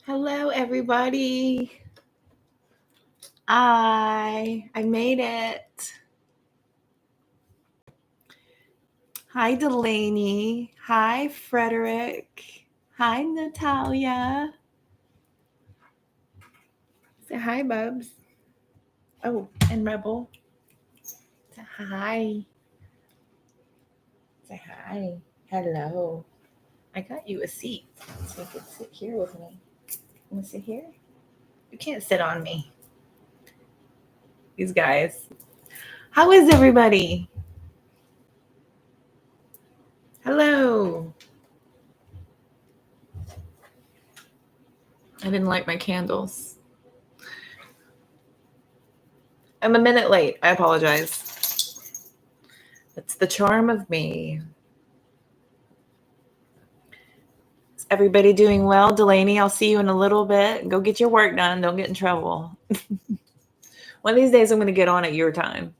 Hello, everybody. I made it. Hi, Delaney. Hi, Frederick. Hi, Natalia. Say hi, Bubs. Oh, and Rebel. Say hi. Say hi. Hello. I got you a seat so you can sit here with me. You want to sit here? You can't sit on me. These guys. How is everybody? Hello. I didn't light my candles. I'm a minute late. I apologize. That's the charm of me. Is everybody doing well? Delaney, I'll see you in a little bit. Go get your work done. Don't get in trouble. One of these days, I'm going to get on at your time.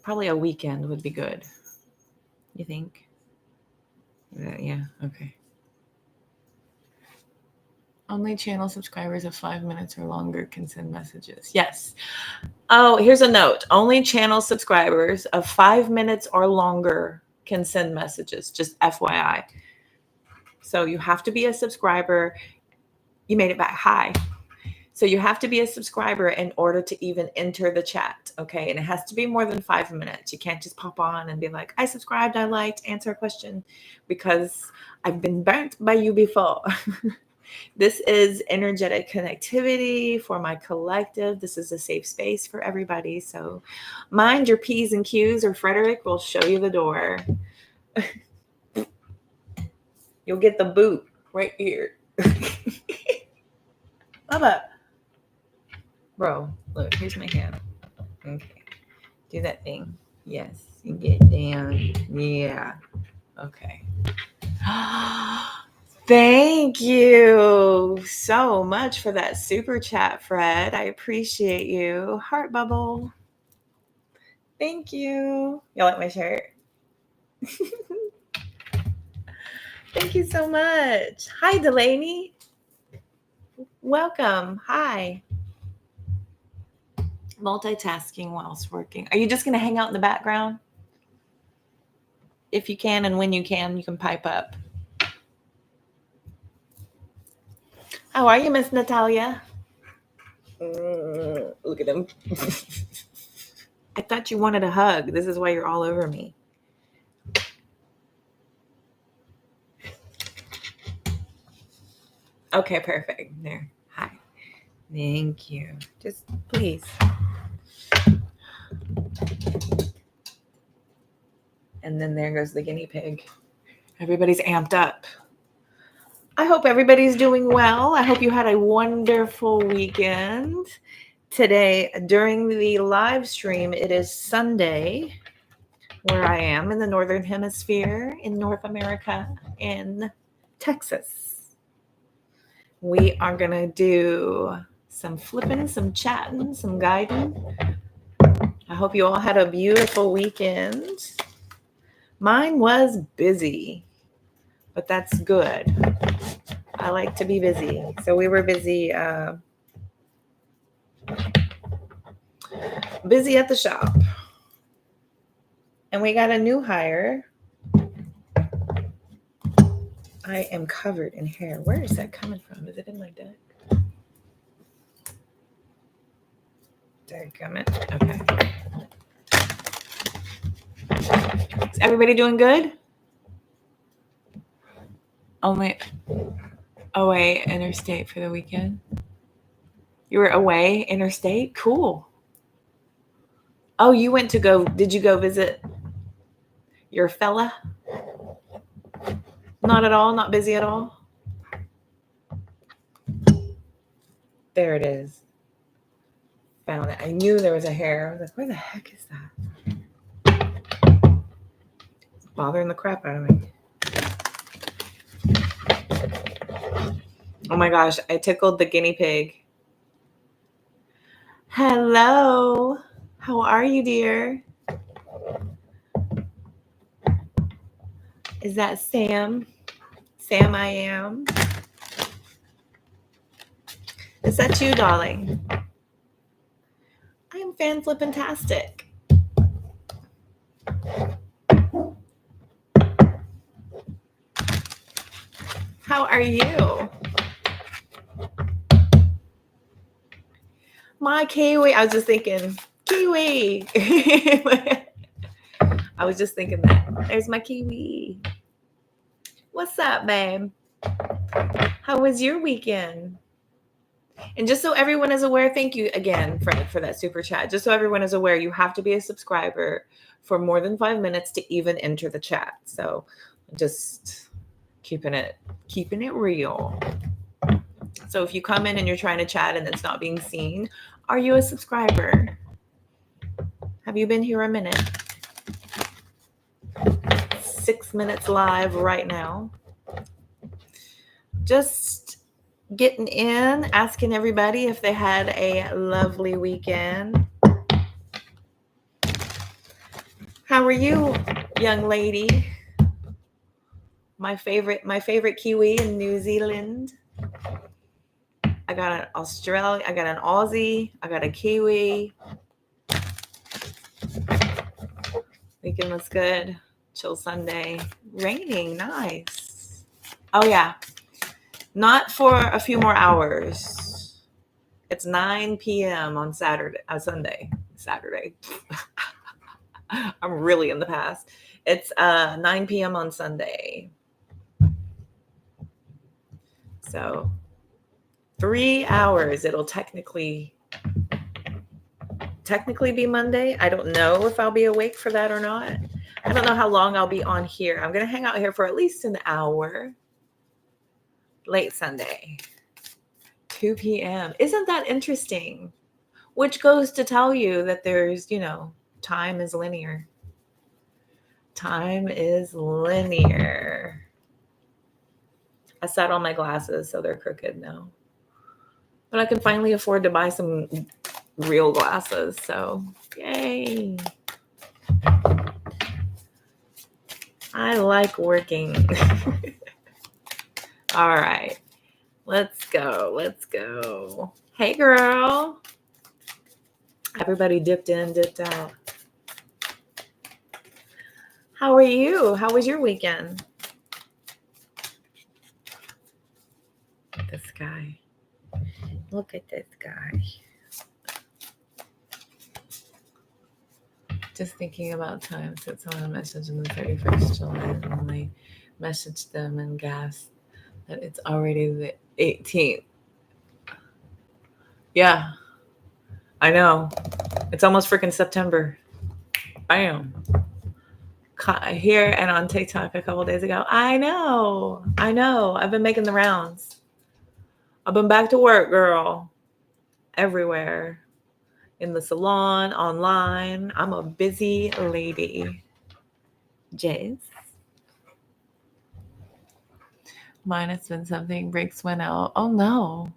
Probably a weekend would be good. You think? Yeah, okay. Only channel subscribers of 5 minutes or longer can send messages. Yes. Oh, here's a note. Only channel subscribers of 5 minutes or longer can send messages. Just FYI. So you have to be a subscriber. You made it back. Hi. So you have to be a subscriber in order to even enter the chat. Okay. And it has to be more than 5 minutes. You can't just pop on and be like, I subscribed, I liked, answer a question, because I've been burnt by you before. This is energetic connectivity for my collective. This is a safe space for everybody. So mind your P's and Q's, or Frederick will show you the door. You'll get the boot right here. Bubba. Bro, look, here's my hand. Okay. Do that thing. Yes. You get down. Yeah. Okay. Thank you so much for that super chat, Fred. I appreciate you. Heart bubble. Thank you. Y'all like my shirt? Thank you so much. Hi, Delaney. Welcome. Hi. Multitasking whilst working. Are you just going to hang out in the background? If you can, and when you can pipe up. How are you, Miss Natalia? Look at him. I thought you wanted a hug. This is why you're all over me. Okay, perfect. There. Hi. Thank you. Just please. And then there goes the guinea pig. Everybody's amped up. I hope everybody's doing well. I hope you had a wonderful weekend. Today, during the live stream, it is Sunday, where I am in the Northern Hemisphere, in North America, in Texas. We are going to do some flipping, some chatting, some guiding. I hope you all had a beautiful weekend. Mine was busy, but that's good. I like to be busy. So we were busy at the shop. And we got a new hire. I am covered in hair. Where is that coming from? Is it in my deck? Dadgummit. Okay. Is everybody doing good? Only away interstate for the weekend. You were away interstate? Cool. Oh, you went to go, did you go visit your fella? Not at all? Not busy at all? There it is. Found it. I knew there was a hair. I was like, where the heck is that? It's bothering the crap out of me. Oh my gosh, I tickled the guinea pig. Hello. How are you, dear? Is that Sam? Sam I am. Is that you, darling? I am Flippin-tastic. How are you? My kiwi. I was just thinking, kiwi. I was just thinking that. There's my kiwi. What's up, babe? How was your weekend? And just so everyone is aware, thank you again, Fred, for that super chat. Just so everyone is aware, you have to be a subscriber for more than 5 minutes to even enter the chat. So just keeping it real. So if you come in and you're trying to chat and it's not being seen, are you a subscriber? Have you been here a minute? 6 minutes live right now. Just getting in, asking everybody if they had a lovely weekend. How are you, young lady? My favorite Kiwi in New Zealand. I got an Australian, I got an Aussie, I got a Kiwi. Weekend was good. Chill Sunday. Raining, nice. Oh yeah. Not for a few more hours. It's 9 p.m. on Sunday. I'm really in the past. It's 9 p.m. on Sunday. So 3 hours. It'll technically be Monday. I don't know if I'll be awake for that or not. I don't know how long I'll be on here. I'm going to hang out here for at least an hour. Late Sunday, 2 p.m. Isn't that interesting? Which goes to tell you that there's, time is linear. Time is linear. I sat on my glasses, so they're crooked now. But I can finally afford to buy some real glasses, so yay. I like working. All right. Let's go. Hey, girl. Everybody dipped in, dipped out. How are you? How was your weekend? This guy. Look at this guy. Just thinking about time since someone messaged on the 31st July and only messaged them and gasped that it's already the 18th. Yeah, I know. It's almost freaking September. Bam. Here and on TikTok a couple days ago. I know. I've been making the rounds. I've been back to work, girl. Everywhere. In the salon, online. I'm a busy lady. Jace. Mine has been something. Brakes went out. Oh no.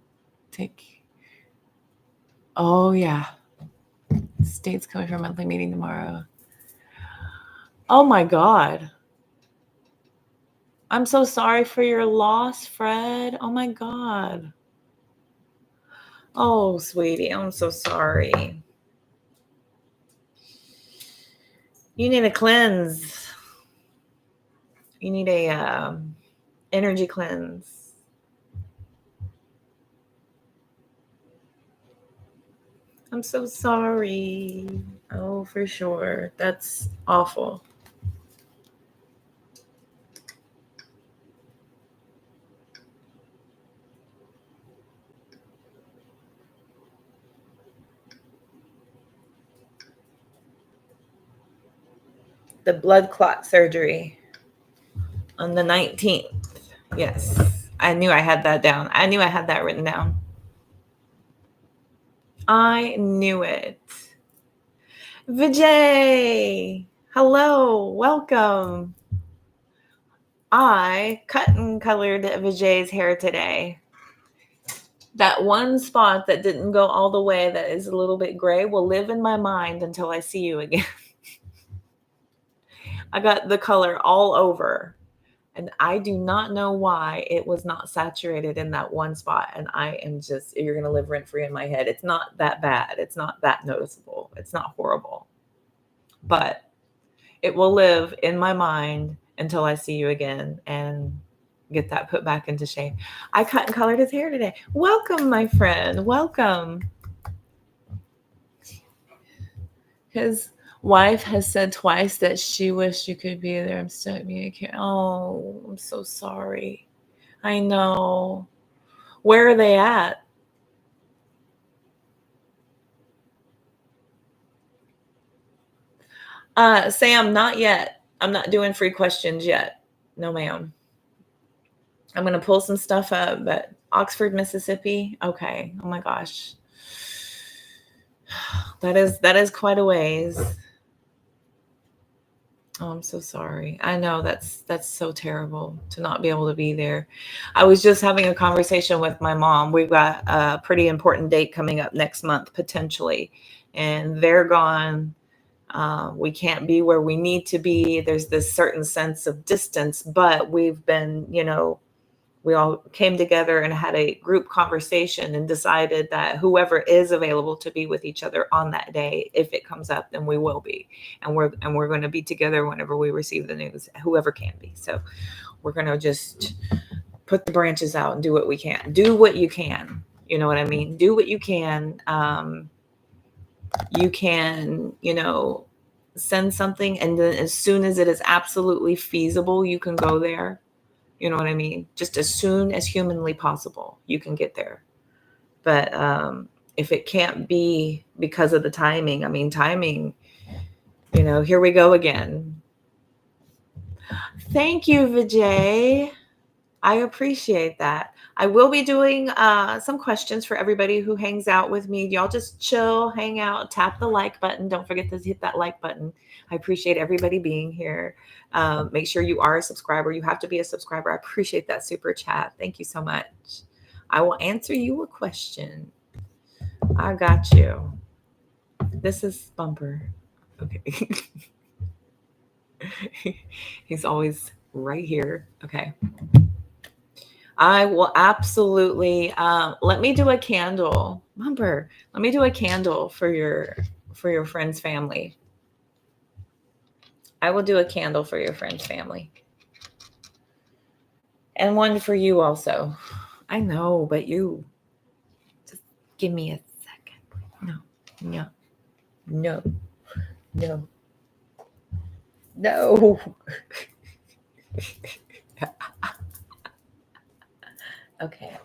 Oh yeah. State's coming for a monthly meeting tomorrow. Oh my God. I'm so sorry for your loss, Fred. Oh my God. Oh, sweetie, I'm so sorry. You need a cleanse. You need a energy cleanse. I'm so sorry. Oh, for sure. That's awful. The blood clot surgery on the 19th. Yes. I knew I had that down. I knew I had that written down. I knew it. Vijay. Hello. Welcome. I cut and colored Vijay's hair today. That one spot that didn't go all the way that is a little bit gray will live in my mind until I see you again. I got the color all over. And I do not know why it was not saturated in that one spot. And you're going to live rent free in my head. It's not that bad. It's not that noticeable. It's not horrible. But it will live in my mind until I see you again and get that put back into shape. I cut and colored his hair today. Welcome, my friend. Welcome. His wife has said twice that she wished you could be there. I'm stuck being a kid. Oh, I'm so sorry. I know. Where are they at? Sam, not yet. I'm not doing free questions yet. No, ma'am. I'm going to pull some stuff up, but Oxford, Mississippi. Okay. Oh my gosh. That is quite a ways. Oh, I'm so sorry. I know that's so terrible to not be able to be there. I was just having a conversation with my mom. We've got a pretty important date coming up next month, potentially, and they're gone. We can't be where we need to be. There's this certain sense of distance, but we've been, we all came together and had a group conversation and decided that whoever is available to be with each other on that day, if it comes up, then we will be. And we're going to be together whenever we receive the news, whoever can be. So we're going to just put the branches out and do what we can. Do what you can. You know what I mean? Do what you can. You can, send something. And then as soon as it is absolutely feasible, you can go there. You know what I mean? Just as soon as humanly possible, you can get there. But if it can't be because of the timing, here we go again. Thank you, Vijay. I appreciate that. I will be doing some questions for everybody who hangs out with me. Y'all just chill, hang out, tap the like button. Don't forget to hit that like button. I appreciate everybody being here. Make sure you are a subscriber. You have to be a subscriber. I appreciate that super chat. Thank you so much. I will answer you a question. I got you. This is Bumper. Okay. He's always right here. Okay. I will absolutely let me do a candle. Bumper, let me do a candle for your friend's family. I will do a candle for your friend's family. And one for you also. I know, but you just give me a second. No. Okay.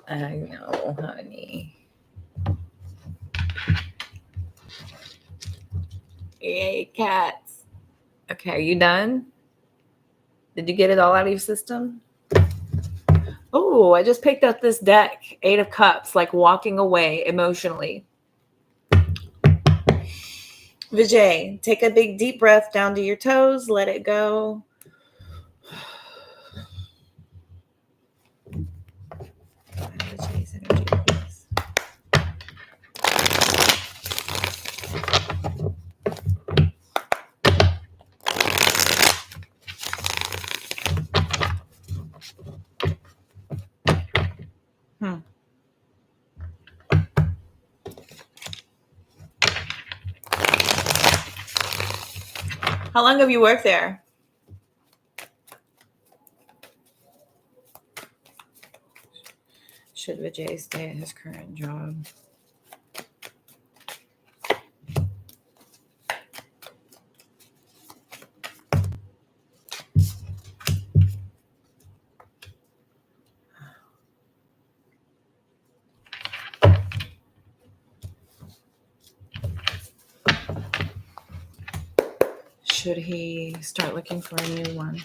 I know, honey. Yay, cats. Okay, are you done? Did you get it all out of your system? Oh, I just picked up this deck, 8 of Cups, like walking away emotionally. Vijay, take a big deep breath down to your toes. Let it go. Vijay's energy, please. How long have you worked there? Should Vijay stay at his current job? Should he start looking for a new one?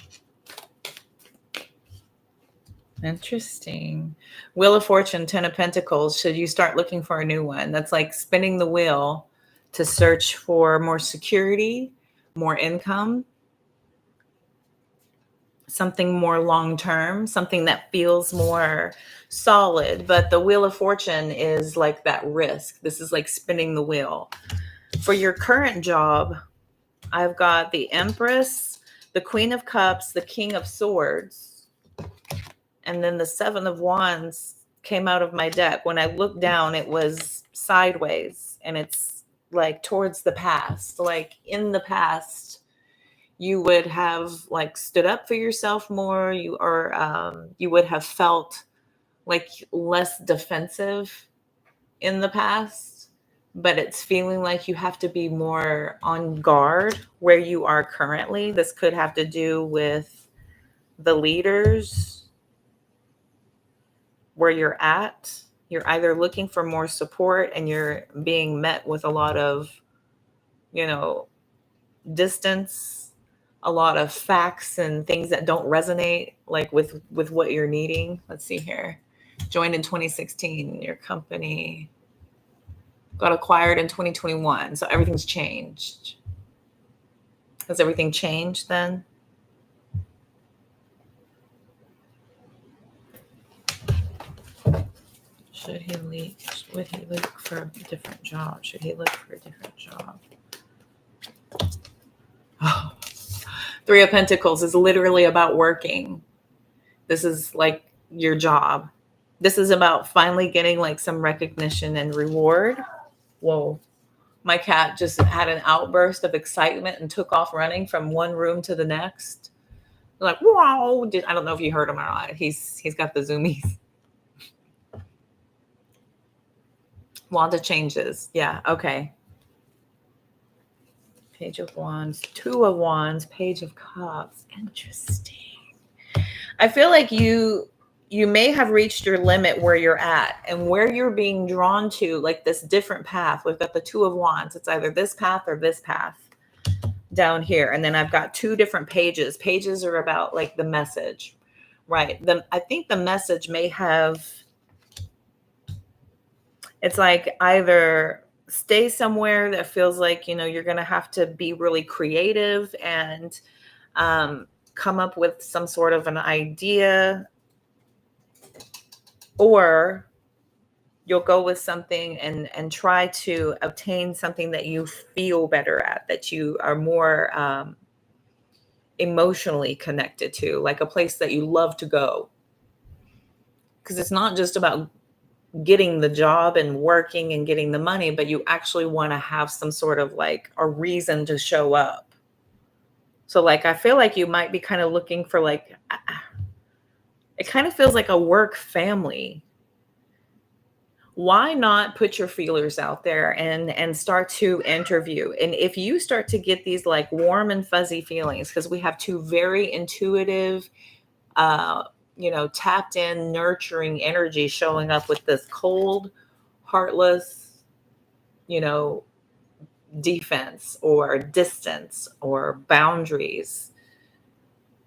Interesting. Wheel of Fortune, 10 of Pentacles. Should you start looking for a new one? That's like spinning the wheel to search for more security, more income, something more long-term, something that feels more solid. But the Wheel of Fortune is like that risk. This is like spinning the wheel. For your current job, I've got the Empress, the Queen of Cups, the King of Swords, and then the Seven of Wands came out of my deck. When I looked down, it was sideways, and it's like towards the past. Like in the past, you would have like stood up for yourself more. You would have felt like less defensive in the past, but it's feeling like you have to be more on guard where you are currently. This could have to do with the leaders where you're at. You're either looking for more support and you're being met with a lot of, distance, a lot of facts and things that don't resonate like with what you're needing. Let's see here. Joined in 2016. Your company got acquired in 2021. So everything's changed. Has everything changed then? Would he look for a different job? Should he look for a different job? Oh. Three of Pentacles is literally about working. This is like your job. This is about finally getting like some recognition and reward. Whoa. My cat just had an outburst of excitement and took off running from one room to the next. Like, wow. I don't know if you heard him or not. He's got the zoomies. Want to changes. Yeah. Okay. Page of Wands, Two of Wands, Page of Cups. Interesting. I feel like you may have reached your limit where you're at and where you're being drawn to, like this different path. We've got the Two of Wands. It's either this path or this path down here. And then I've got two different pages. Pages are about like the message, right? I think the message may have, it's like either stay somewhere that feels like, you're going to have to be really creative and come up with some sort of an idea, or you'll go with something and try to obtain something that you feel better at, that you are more emotionally connected to, like a place that you love to go. Because it's not just about getting the job and working and getting the money, but you actually want to have some sort of like a reason to show up. So like, I feel like you might be kind of looking for like, it kind of feels like a work family. Why not put your feelers out there and start to interview? And if you start to get these like warm and fuzzy feelings, because we have two very intuitive, tapped in, nurturing energy showing up with this cold, heartless, defense or distance or boundaries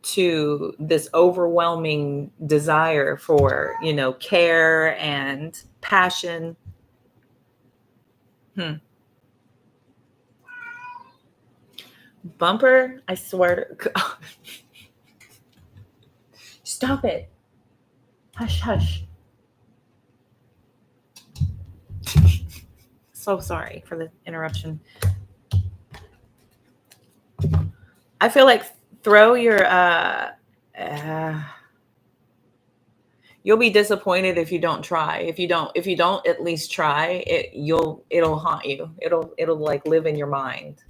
to this overwhelming desire for, care and passion. Bumper, I swear to God. Stop it. Hush, hush. So sorry for the interruption. I feel like throw your you'll be disappointed if you don't try. If you don't at least try it, it'll haunt you. It'll like live in your mind,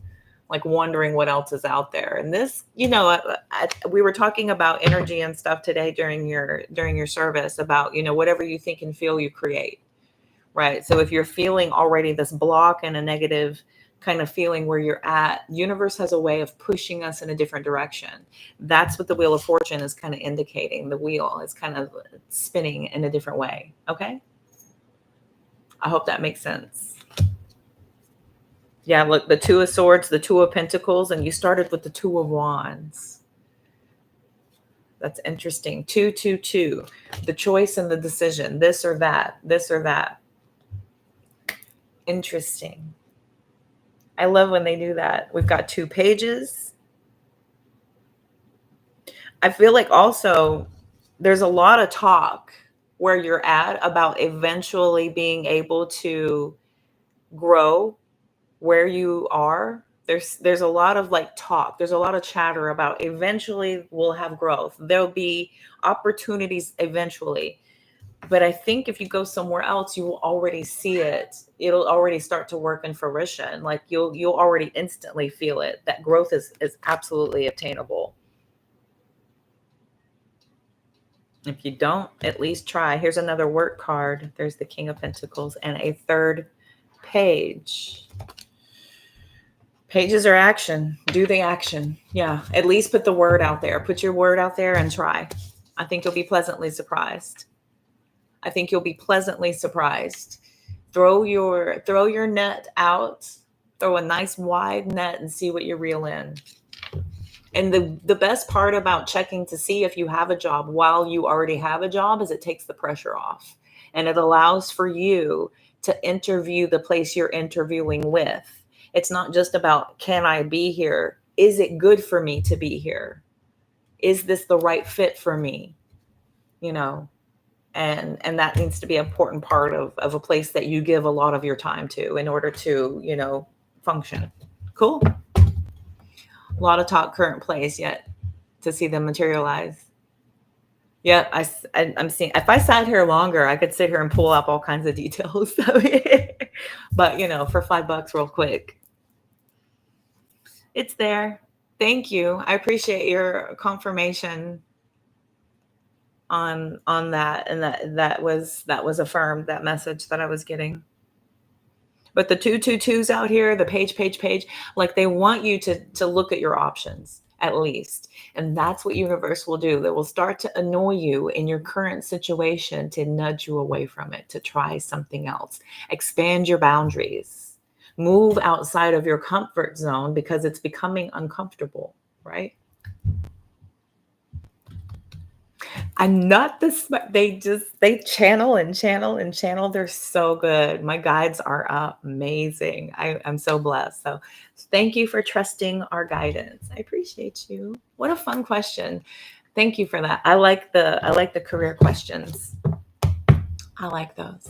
like wondering what else is out there. And this, we were talking about energy and stuff today during your service about, whatever you think and feel, you create, right? So if you're feeling already this block and a negative kind of feeling where you're at, universe has a way of pushing us in a different direction. That's what the Wheel of Fortune is kind of indicating. The wheel is kind of spinning in a different way. Okay. I hope that makes sense. Yeah. Look, the Two of Swords, the Two of Pentacles, and you started with the Two of Wands. That's interesting. 2, 2, 2, the choice and the decision, this or that, this or that. Interesting. I love when they do that. We've got 2 pages. I feel like also there's a lot of talk where you're at about eventually being able to grow where you are There's a lot of like talk. There's a lot of chatter about eventually we'll have growth. There'll be opportunities eventually. But I think if you go somewhere else, you will already see it. It'll already start to work in fruition. Like you'll already instantly feel it. That growth is absolutely obtainable. If you don't, at least try. Here's another work card. There's the King of Pentacles and a third page. Pages are action. Do the action. Yeah. At least put the word out there. Put your word out there and try. I think you'll be pleasantly surprised. I think you'll be pleasantly surprised. Throw your net out. Throw a nice wide net and see what you reel in. And the best part about checking to see if you have a job while you already have a job is it takes the pressure off. And it allows for you to interview the place you're interviewing with. It's not just about, can I be here? Is it good for me to be here? Is this the right fit for me? You know, and that needs to be an important part of a place that you give a lot of your time to in order to, you know, function. Cool. A lot of talk, current place yet to see them materialize. Yeah, I'm seeing, if I sat here longer, I could sit here and pull up all kinds of details. But, you know, for $5 real quick. It's there. Thank you. I appreciate your confirmation on that. And that was affirmed, that message that I was getting. But the 222s out here, the page, like they want you to look at your options at least. And that's what universe will do. They will start to annoy you in your current situation to nudge you away from it, to try something else. Expand your boundaries. Move outside of your comfort zone because it's becoming uncomfortable, right? I'm not the smart. They channel and channel and channel. They're so good. My guides are amazing. I'm so blessed. So thank you for trusting our guidance. I appreciate you. What a fun question. Thank you for that. I like the career questions. I like those.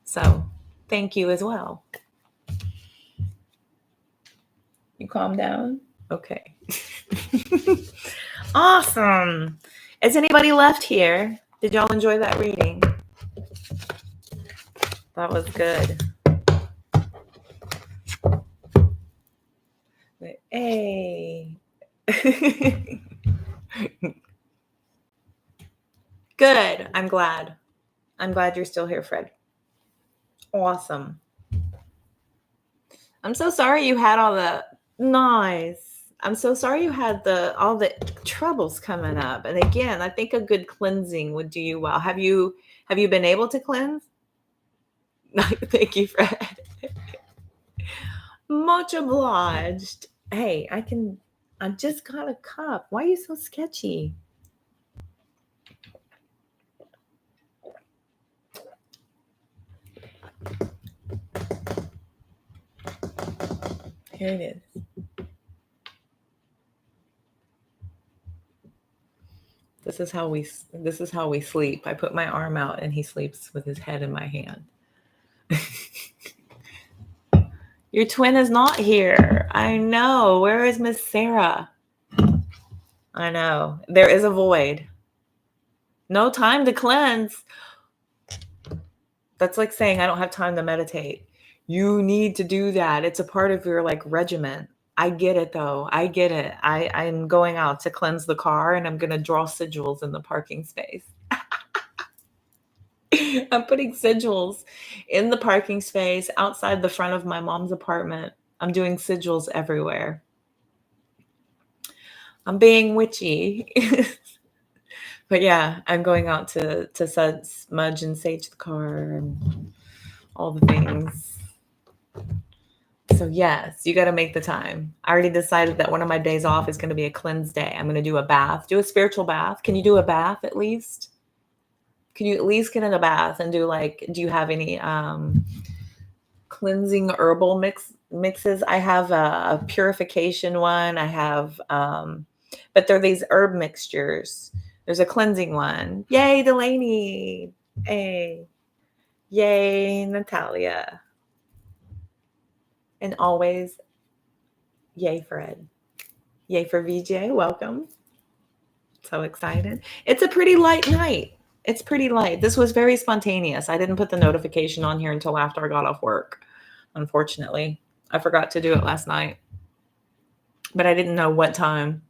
So thank you as well. You calm down? Okay. Awesome. Is anybody left here? Did y'all enjoy that reading? That was good. Hey. Good. I'm glad. I'm glad you're still here, Fred. Awesome. I'm so sorry you had all the nice. I'm so sorry you had all the troubles coming up. And again, I think a good cleansing would do you well. Have you been able to cleanse? Thank you, Fred. Much obliged. Hey, I just got a cup. Why are you so sketchy? Here it is. This is how we sleep. I put my arm out and he sleeps with his head in my hand. Your twin is not here. I know. Where is Miss Sarah? I know. There is a void. No time to cleanse. That's like saying I don't have time to meditate. You need to do that. It's a part of your like regimen. I get it though. I get it. I'm going out to cleanse the car and I'm going to draw sigils in the parking space. I'm putting sigils in the parking space outside the front of my mom's apartment. I'm doing sigils everywhere. I'm being witchy. But yeah, I'm going out to smudge and sage the car and all the things. So yes, you got to make the time. I already decided that one of my days off is going to be a cleanse day. I'm going to do a bath, do a spiritual bath. Can you do a bath at least? Can you at least get in a bath and do do you have any cleansing herbal mixes? I have a purification one. I have, but they're these herb mixtures. There's a cleansing one. Yay, Delaney. Hey. Yay, Natalia. And always Yay, Fred. Yay for VJ. Welcome. So excited. It's a pretty light night. It's pretty light. This was very spontaneous. I didn't put the notification on here until after I got off work. Unfortunately, I forgot to do it last night, but I didn't know what time.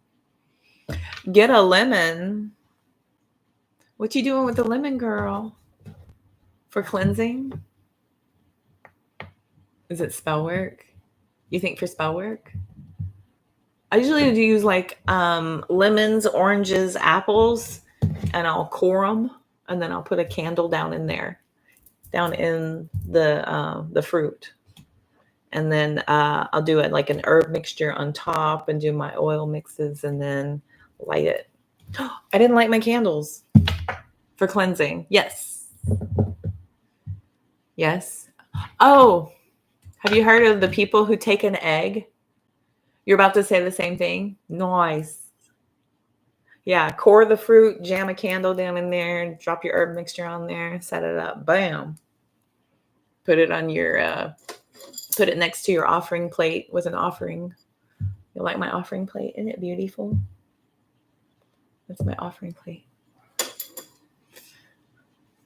Get a lemon. What you doing with the lemon, girl? For cleansing? Is it spell work? You think for spell work? I usually do use like lemons, oranges, apples, and I'll core them, and then I'll put a candle down in there, down in the fruit, and then I'll do it like an herb mixture on top, and do my oil mixes, and then light it. I didn't light my candles for cleansing. Yes. Yes. Oh, have you heard of the people who take an egg? You're about to say the same thing? Nice. Yeah, core the fruit, jam a candle down in there, drop your herb mixture on there, set it up. Bam. Put it on your, put it next to your offering plate with an offering. You like my offering plate? Isn't it beautiful? That's my offering plate.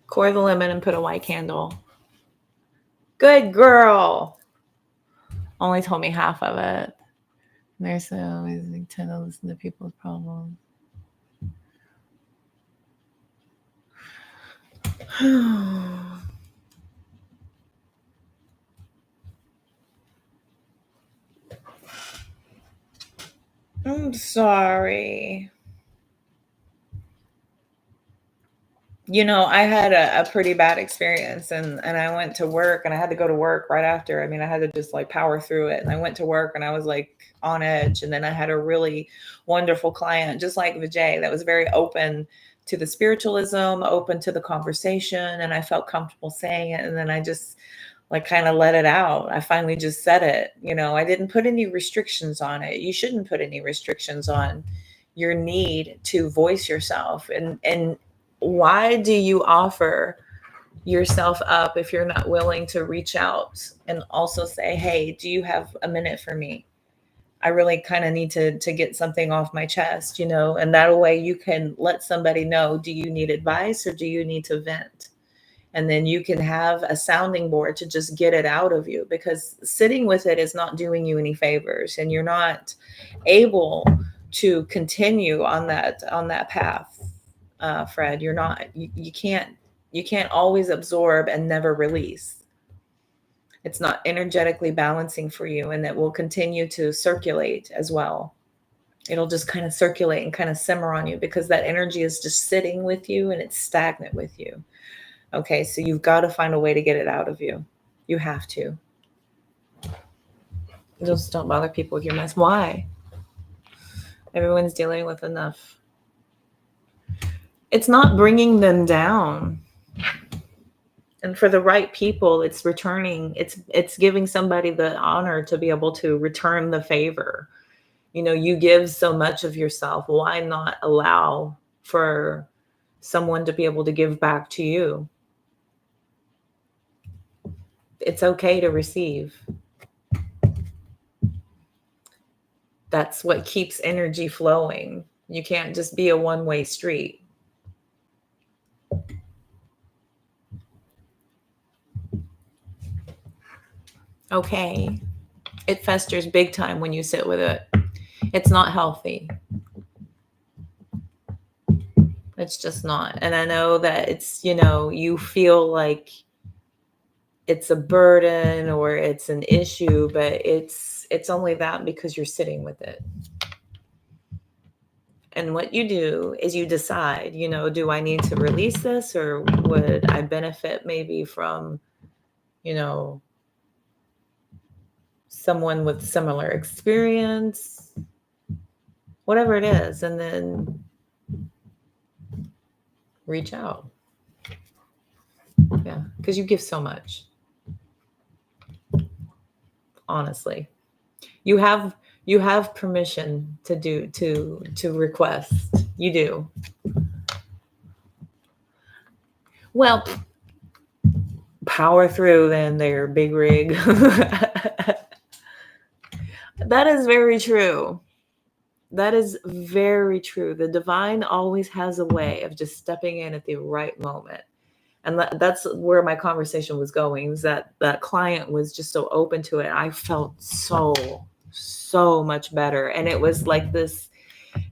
Core the lemon and put a white candle. Good girl. Only told me half of it. There's always tend to listen to people's problems. I'm sorry. You know, I had a pretty bad experience, and I went to work, and I had to go to work right after. I mean, I had to just like power through it. And I went to work, and I was like on edge. And then I had a really wonderful client, just like Vijay, that was very open to the spiritualism, open to the conversation. And I felt comfortable saying it. And then I just like kind of let it out. I finally just said it. You know, I didn't put any restrictions on it. You shouldn't put any restrictions on your need to voice yourself. And why do you offer yourself up if you're not willing to reach out and also say, hey, do you have a minute for me? I really kind of need to get something off my chest, you know, and that way you can let somebody know, do you need advice or do you need to vent? And then you can have a sounding board to just get it out of you, because sitting with it is not doing you any favors, and you're not able to continue on that path. Fred, you're not, you can't always absorb and never release. It's not energetically balancing for you, and that will continue to circulate as well. It'll just kind of circulate and kind of simmer on you, because that energy is just sitting with you and it's stagnant with you. Okay, so you've got to find a way to get it out of you. You have to. Just don't bother people with your mess. Why? Everyone's dealing with enough. It's not bringing them down. And for the right people, it's returning. It's giving somebody the honor to be able to return the favor. You know, you give so much of yourself. Why not allow for someone to be able to give back to you? It's okay to receive. That's what keeps energy flowing. You can't just be a one-way street. Okay. It festers big time when you sit with it. It's not healthy. It's just not. And I know that it's, you know, you feel like it's a burden or it's an issue, but it's only that because you're sitting with it. And what you do is you decide, you know, do I need to release this, or would I benefit maybe from, you know, someone with similar experience, whatever it is, and then reach out. Yeah, because you give so much. Honestly, you have permission to request. You do. Well, power through then, there, big rig. That is very true. That is very true. The divine always has a way of just stepping in at the right moment. And that's where my conversation was going, was that that client was just so open to it. I felt so much better. And it was like this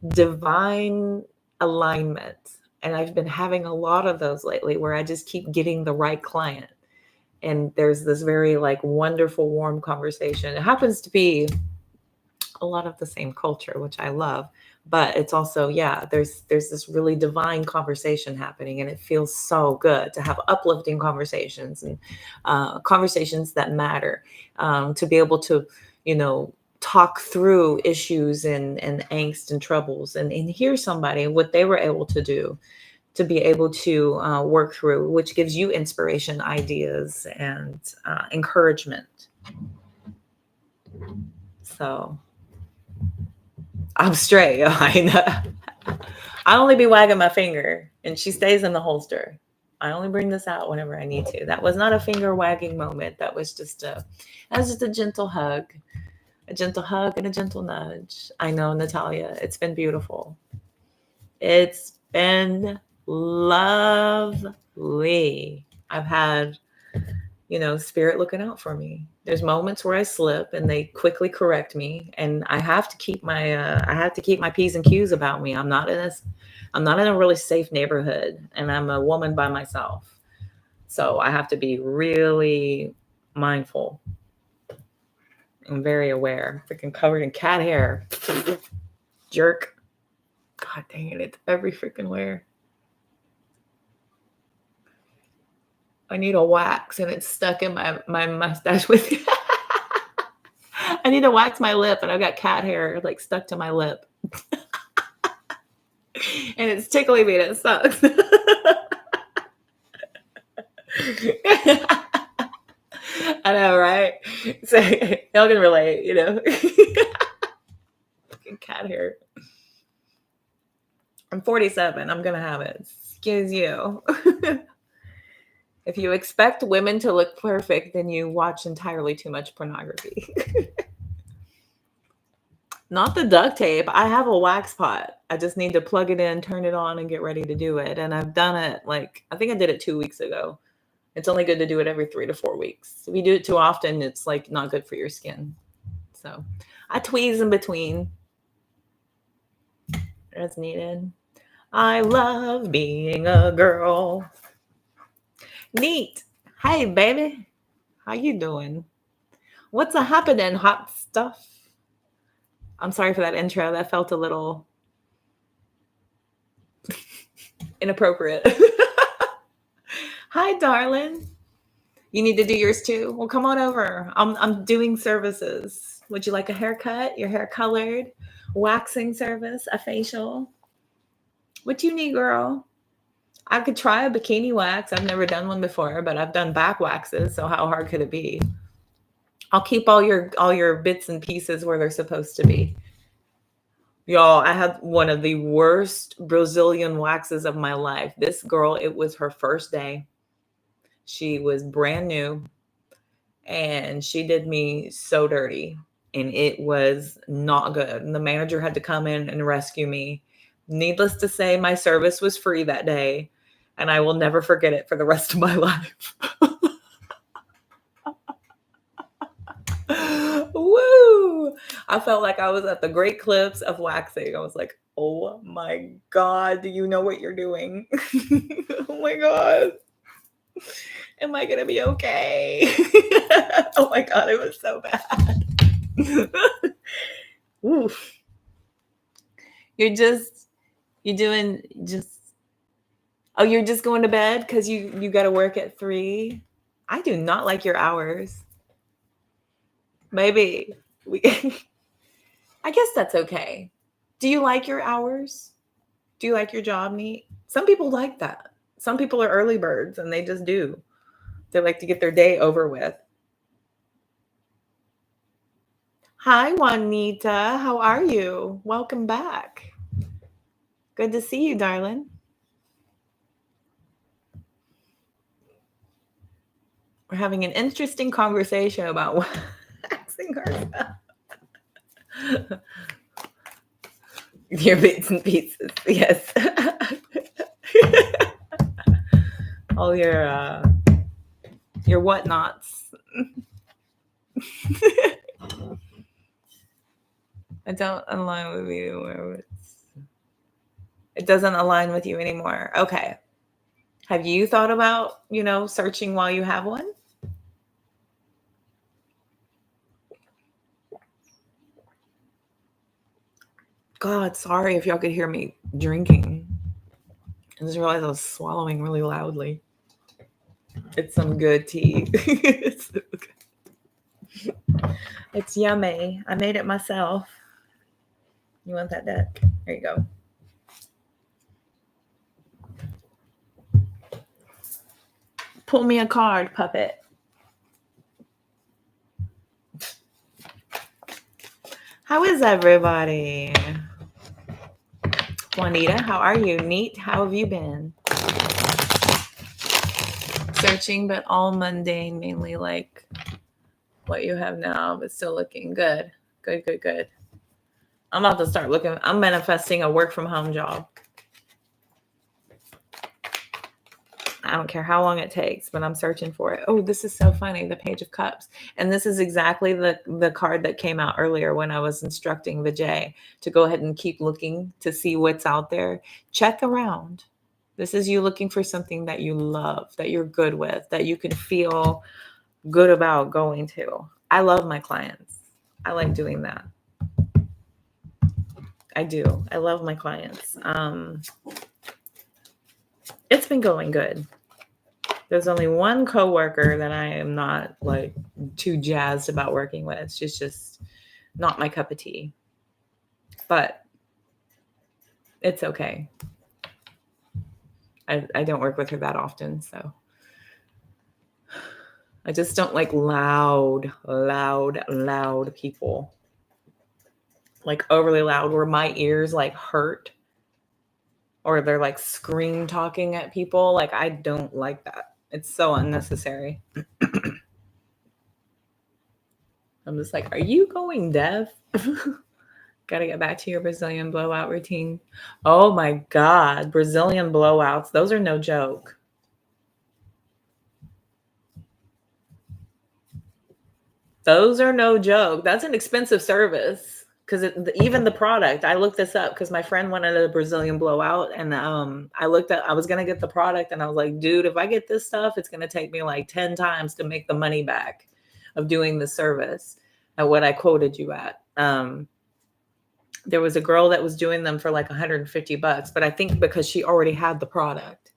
divine alignment. And I've been having a lot of those lately where I just keep getting the right client. And there's this very like wonderful, warm conversation. It happens to be a lot of the same culture, which I love. But it's also, yeah, there's this really divine conversation happening, and it feels so good to have uplifting conversations and conversations that matter. To be able to, you know, talk through issues and angst and troubles, and hear somebody what they were able to do to be able to work through, which gives you inspiration, ideas, and encouragement. So I'm straight. I know. I only be wagging my finger, and she stays in the holster. I only bring this out whenever I need to. That was not a finger wagging moment. That was just a gentle hug and a gentle nudge. I know, Natalia. It's been beautiful. It's been lovely. I've had, you know, spirit looking out for me. There's moments where I slip and they quickly correct me, and I have to keep my P's and Q's about me. I'm not in a really safe neighborhood, and I'm a woman by myself. So I have to be really mindful and very aware. Freaking covered in cat hair. Jerk. God dang it, it's every freaking where. I need a wax and it's stuck in my mustache with I need to wax my lip and I've got cat hair like stuck to my lip. And it's tickling me and it sucks. I know, right? So y'all can relate, you know. Cat hair. I'm 47. I'm gonna have it. Excuse you. If you expect women to look perfect, then you watch entirely too much pornography. Not the duct tape. I have a wax pot. I just need to plug it in, turn it on, and get ready to do it. And I've done it I think I did it 2 weeks ago. It's only good to do it every 3 to 4 weeks. If you do it too often, it's like not good for your skin. So I tweeze in between as needed. I love being a girl. Neat. Hey, baby. How you doing? What's a happening, hot stuff? I'm sorry for that intro. That felt a little inappropriate. Hi, darling. You need to do yours too? Well, come on over. I'm doing services. Would you like a haircut? Your hair colored? Waxing service? A facial? What you need, girl? I could try a bikini wax. I've never done one before, but I've done back waxes, so how hard could it be? I'll keep all your bits and pieces where they're supposed to be. Y'all, I had one of the worst Brazilian waxes of my life. This girl, it was her first day. She was brand new, and she did me so dirty, and it was not good. And the manager had to come in and rescue me. Needless to say, my service was free that day, and I will never forget it for the rest of my life. Woo! I felt like I was at the Great Clips of waxing. I was like, oh my God, do you know what you're doing? Oh my God. Am I going to be okay? Oh my God, it was so bad. Oof. You're just going to bed because you got to work at 3. I do not like your hours. Maybe I guess that's okay. Do you like your hours? Do you like your job, Neat? Some people like that. Some people are early birds and they just do. They like to get their day over with. Hi, Juanita. How are you? Welcome back. Good to see you, darling. We're having an interesting conversation about waxing ourselves. Your bits and pieces, yes. All your whatnots. I don't align with you. It doesn't align with you anymore. Okay. Have you thought about, searching while you have one? God, sorry if y'all could hear me drinking. I just realized I was swallowing really loudly. It's some good tea. It's yummy. I made it myself. You want that deck? There you go. Pull me a card, puppet. How is everybody? Juanita, how are you? Neat, how have you been? Searching, but all mundane, mainly like what you have now, but still looking good. Good. I'm about to start looking. I'm manifesting a work from home job. I don't care how long it takes, but I'm searching for it. Oh, this is so funny. The Page of Cups. And this is exactly the card that came out earlier when I was instructing Vijay to go ahead and keep looking to see what's out there. Check around. This is you looking for something that you love, that you're good with, that you can feel good about going to. I love my clients. I like doing that. I do. I love my clients. It's been going good. There's only one coworker that I am not like too jazzed about working with. She's just not my cup of tea. But it's okay. I don't work with her that often, so I just don't like loud people. Like overly loud where my ears like hurt. Or they're like scream talking at people. Like I don't like that. It's so unnecessary. I'm just like, are you going deaf? Got to get back to your Brazilian blowout routine. Oh my God. Brazilian blowouts. Those are no joke. Those are no joke. That's an expensive service. Because even the product, I looked this up because my friend wanted a Brazilian blowout. And I was going to get the product. And I was like, dude, if I get this stuff, it's going to take me like 10 times to make the money back of doing the service at what I quoted you at. There was a girl that was doing them for like $150, but I think because she already had the product.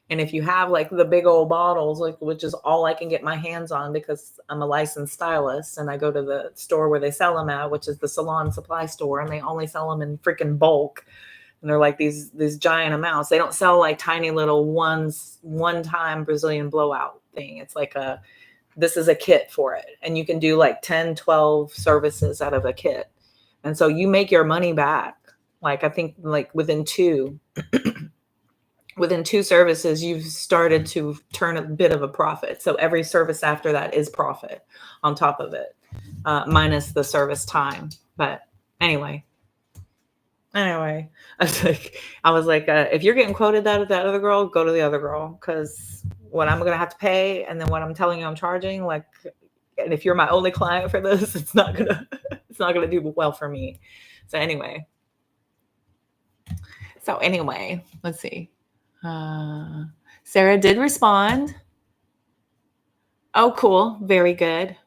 And if you have like the big old bottles, like which is all I can get my hands on because I'm a licensed stylist and I go to the store where they sell them at, which is the salon supply store, and they only sell them in freaking bulk. And they're like these giant amounts. They don't sell like tiny little one-time Brazilian blowout thing. It's like this is a kit for it. And you can do like 10, 12 services out of a kit. And so you make your money back. Like I think like within two services, you've started to turn a bit of a profit. So every service after that is profit on top of it, minus the service time. But anyway, I was like, if you're getting quoted that other girl, go to the other girl, because what I'm gonna have to pay, and then what I'm telling you I'm charging, like, and if you're my only client for this, it's not gonna do well for me. So anyway, let's see. Sarah did respond. Oh, cool. Very good.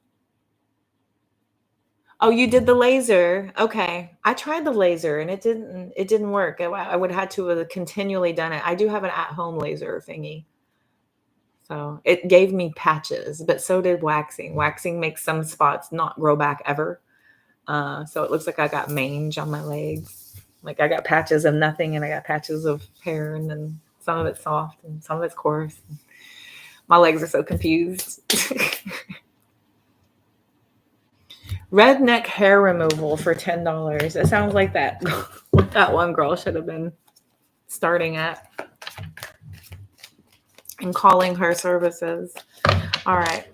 Oh, you did the laser. Okay. I tried the laser and it didn't work. I would have had to have continually done it. I do have an at-home laser thingy. So it gave me patches, but so did waxing. Waxing makes some spots not grow back ever. So it looks like I got mange on my legs. Like I got patches of nothing and I got patches of hair, and then some of it's soft and some of it's coarse. My legs are so confused. Redneck hair removal for $10. It sounds like that what that one girl should have been starting at and calling her services. All right.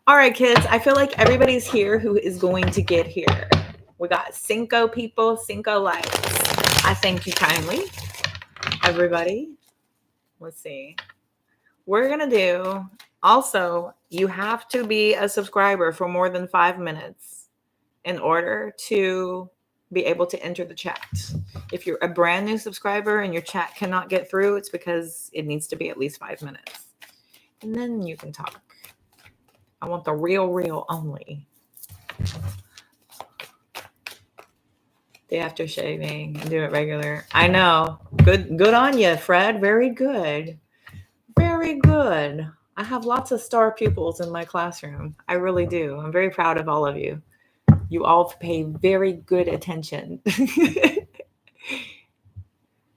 All right, kids. I feel like everybody's here who is going to get here. We got cinco people, cinco likes. I thank you kindly, everybody. Let's see. We're going to do, also, you have to be a subscriber for more than 5 minutes in order to be able to enter the chat. If you're a brand new subscriber and your chat cannot get through, it's because it needs to be at least 5 minutes. And then you can talk. I want the real only. Day after shaving and do it regular. I know. Good on you, Fred. Very good. Very good. I have lots of star pupils in my classroom. I really do. I'm very proud of all of you. You all pay very good attention.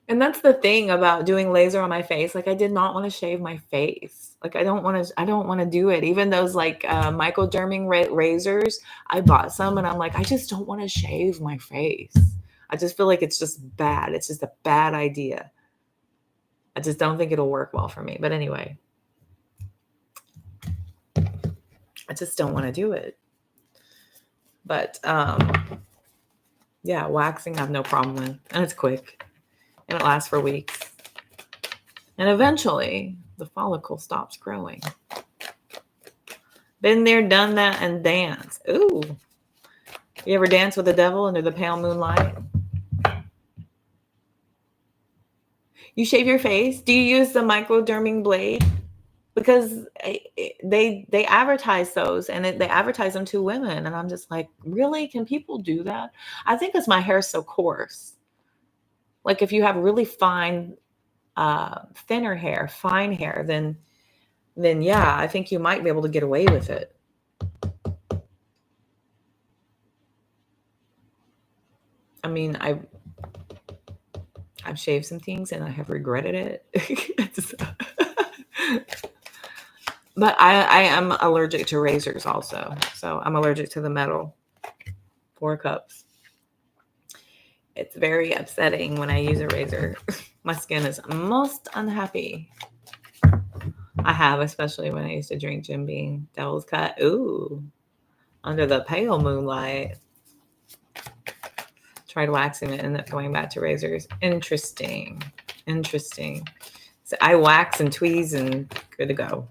And that's the thing about doing laser on my face. Like, I did not want to shave my face. Like, I don't want to do it. Even those like microderming razors, I bought some and I'm like, I just don't want to shave my face. I just feel like it's just bad. It's just a bad idea. I just don't think it'll work well for me. But anyway, I just don't want to do it. But yeah, waxing I have no problem with. And it's quick. And it lasts for weeks. And eventually, the follicle stops growing. Been there, done that, and dance. Ooh. You ever dance with the devil under the pale moonlight? You shave your face? Do you use the microderming blade? Because they advertise those, and they advertise them to women. And I'm just like, really? Can people do that? I think because my hair is so coarse. Like, if you have really fine, thinner hair, fine hair, then yeah, I think you might be able to get away with it. I mean, I've shaved some things and I have regretted it. But I am allergic to razors also. So I'm allergic to the metal. 4 cups. It's very upsetting when I use a razor. My skin is most unhappy. I have, especially when I used to drink Jim Beam Devil's Cut. Ooh, under the pale moonlight. Tried waxing it, ended up going back to razors. Interesting. So I wax and tweeze and good to go.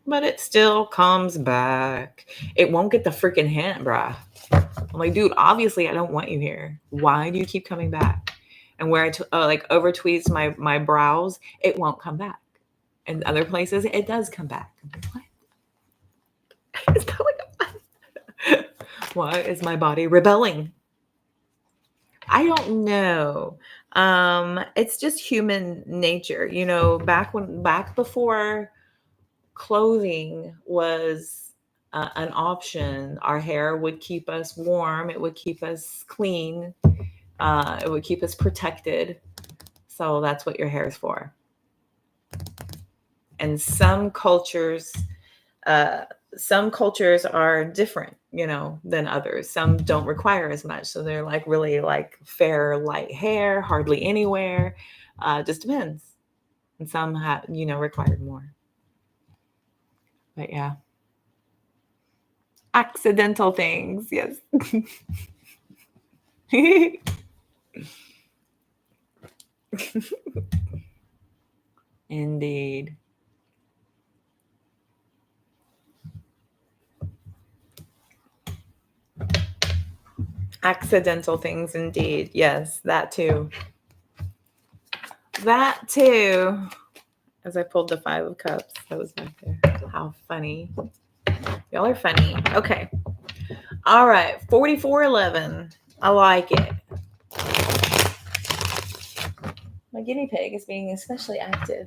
But it still comes back. It won't get the freaking hint, bruh. I'm like, dude, obviously I don't want you here. Why do you keep coming back? And where I like over tweeze my brows, it won't come back. And other places, it does come back. I'm like, what? Is that like why is my body rebelling? I don't know. It's just human nature. You know, back before clothing was an option, our hair would keep us warm. It would keep us clean. It would keep us protected. So that's what your hair is for. And some cultures are different, you know, than others. Some don't require as much. So they're like really like fair, light hair, hardly anywhere. Just depends. And some have, you know, required more. But yeah. Accidental things, yes. Indeed. Accidental things, indeed. Yes, that too. That too. As I pulled the 5 of Cups, that was back there. How funny. Y'all are funny. Okay. All right. 4411. I like it. My guinea pig is being especially active.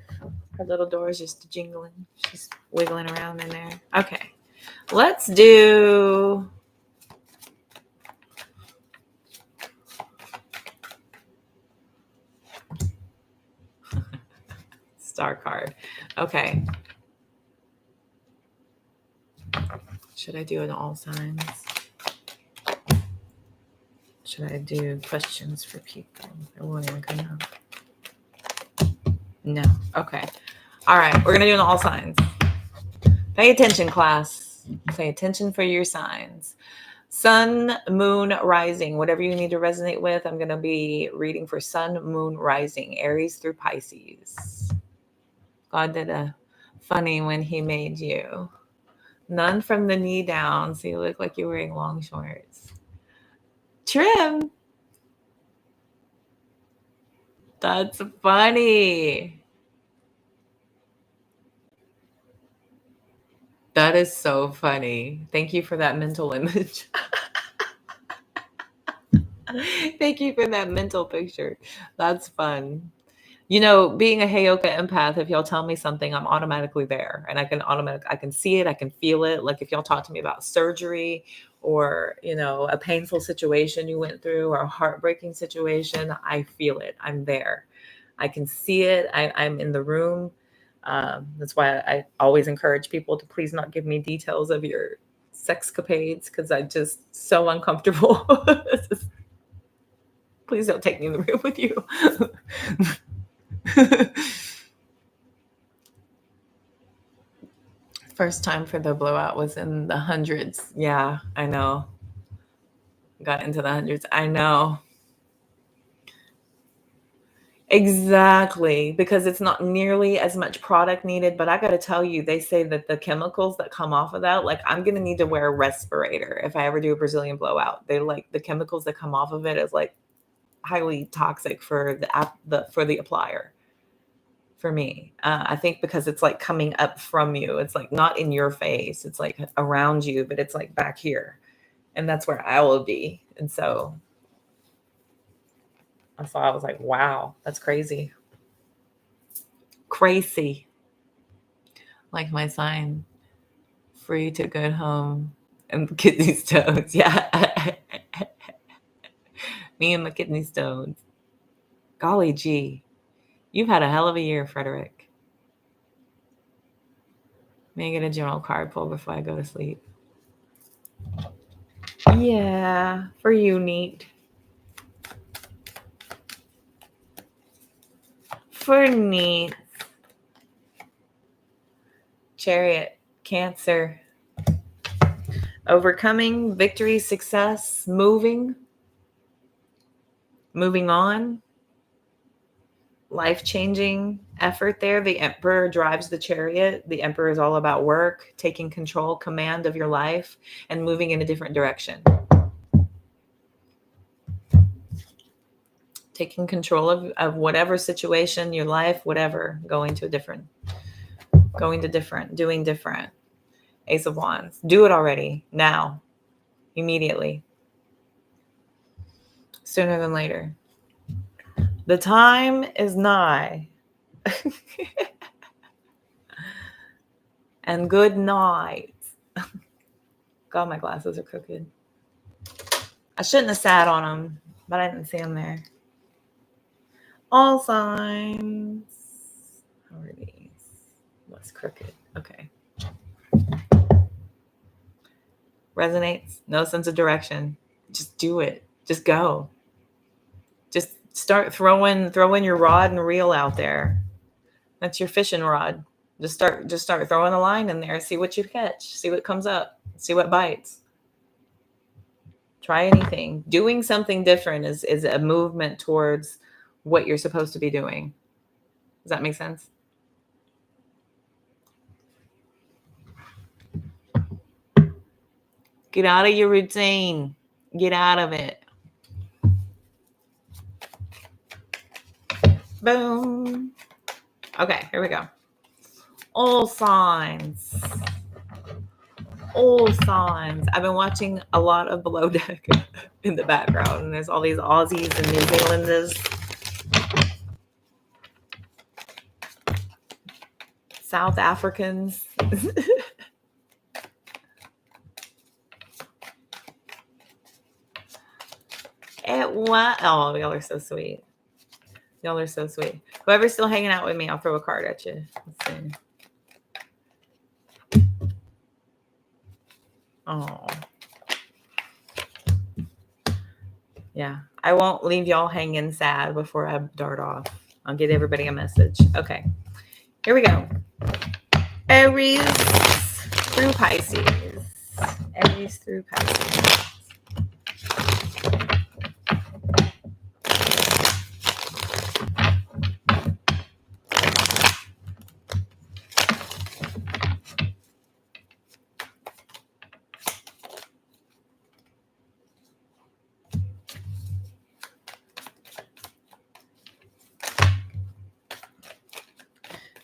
Her little door is just jingling. She's wiggling around in there. Okay. Let's do... Star card. Okay. Should I do an all signs? Should I do questions for people? It won't even come out. No. Okay. All right. We're going to do an all signs. Pay attention, class. Pay attention for your signs. Sun, moon, rising, whatever you need to resonate with. I'm going to be reading for sun, moon, rising, Aries through Pisces. God did a funny when he made you. None from the knee down, so you look like you're wearing long shorts. Trim. That's funny. That is so funny. Thank you for that mental image. Thank you for that mental picture. That's fun. You know, being a Heyoka empath, if y'all tell me something, I'm automatically there. And I can see it, I can feel it. Like if y'all talk to me about surgery or, you know, a painful situation you went through or a heartbreaking situation, I feel it. I'm there. I can see it. I'm in the room. That's why I always encourage people to please not give me details of your sexcapades because I'm just so uncomfortable. Please don't take me in the room with you. First time for the blowout was in the hundreds. Yeah, I know. Got into the hundreds. I know. Exactly, because it's not nearly as much product needed. But I got to tell you, they say that the chemicals that come off of that, like I'm going to need to wear a respirator if I ever do a Brazilian blowout. They like the chemicals that come off of it is like highly toxic for the applier. For me, I think because it's like coming up from you. It's like not in your face. It's like around you, but it's like back here. And that's where I will be. And so I was like, wow, that's crazy. Crazy. Like my sign, free to go home and kidney stones. Yeah. Me and my kidney stones. Golly gee. You've had a hell of a year, Frederick. May I get a general card pull before I go to sleep? Yeah, for you, neat. For neat. Chariot, Cancer. Overcoming, victory, success, moving on. Life-changing effort there. The Emperor drives the Chariot. The Emperor is all about work, taking control, command of your life, and moving in a different direction. Taking control of whatever situation, your life, whatever, doing different. Ace of Wands. Do it already, now, immediately, sooner than later. The time is nigh. And good night. God, my glasses are crooked. I shouldn't have sat on them, but I didn't see them there. All signs. How are these? What's crooked? Okay. Resonates. No sense of direction. Just do it. Just go. Just start throwing your rod and reel out there. That's your fishing rod. Just start throwing a line in there. See what you catch. See what comes up. See what bites. Try anything. Doing something different is a movement towards what you're supposed to be doing. Does that make sense? Get out of your routine. Get out of it. Boom. Okay, here we go. All signs. I've been watching a lot of Below Deck in the background, and there's all these Aussies and New Zealanders. South Africans. Oh, y'all are so sweet. Whoever's still hanging out with me, I'll throw a card at you. Let's see. Oh. Yeah. I won't leave y'all hanging sad before I dart off. I'll get everybody a message. Okay. Here we go. Aries. through Pisces. Aries through Pisces.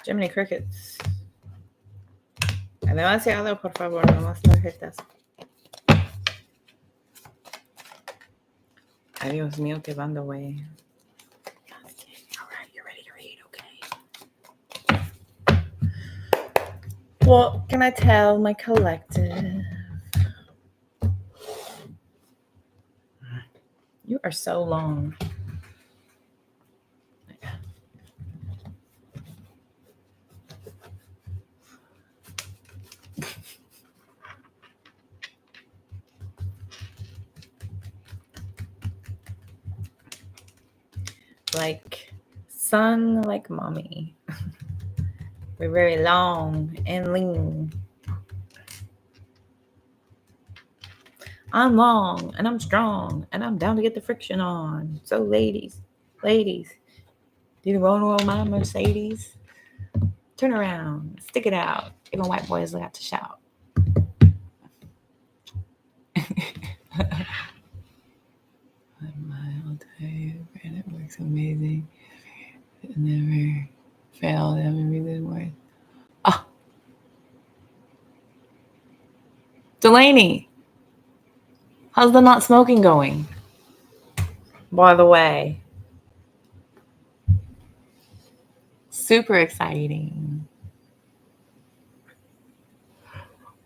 Gemini crickets. Demasiado, por favor, no más tarjetas. Ay, Dios mío, que bando, güey. All right, you're ready to read, okay? What can I tell my collective? You are so long. Like sun, like mommy. We're very long and lean. I'm long and I'm strong and I'm down to get the friction on. So ladies, do you want to roll my Mercedes? Turn around, stick it out. Even white boys got to shout. I'll tell you, it works amazing. It never failed. Every reason why. Oh, Delaney, how's the not smoking going? By the way, super exciting.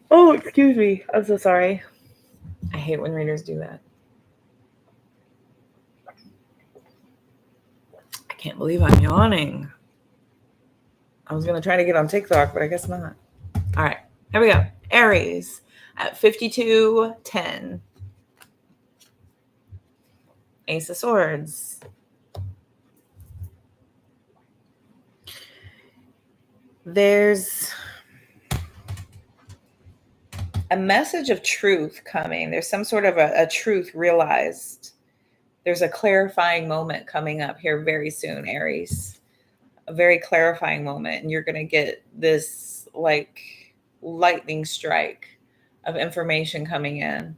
Oh, excuse me. I'm so sorry. I hate when readers do that. I can't believe I'm yawning. I was going to try to get on TikTok, but I guess not. All right, here we go. Aries at 52:10. Ace of Swords. There's a message of truth coming. There's some sort of a truth realized. There's a clarifying moment coming up here very soon, Aries. A very clarifying moment. And you're going to get this like lightning strike of information coming in.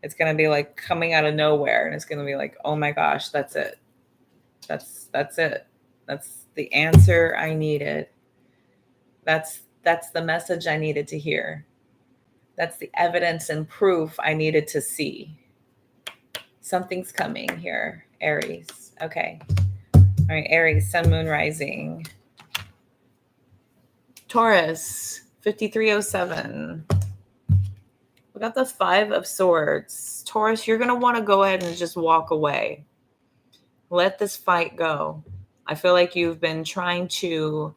It's going to be like coming out of nowhere. And it's going to be like, oh my gosh, that's it. That's it. That's the answer I needed. That's the message I needed to hear. That's the evidence and proof I needed to see. Something's coming here, Aries. Okay. All right, Aries, sun, moon, rising. Taurus, 5307. We got the 5 of Swords. Taurus, you're going to want to go ahead and just walk away. Let this fight go. I feel like you've been trying to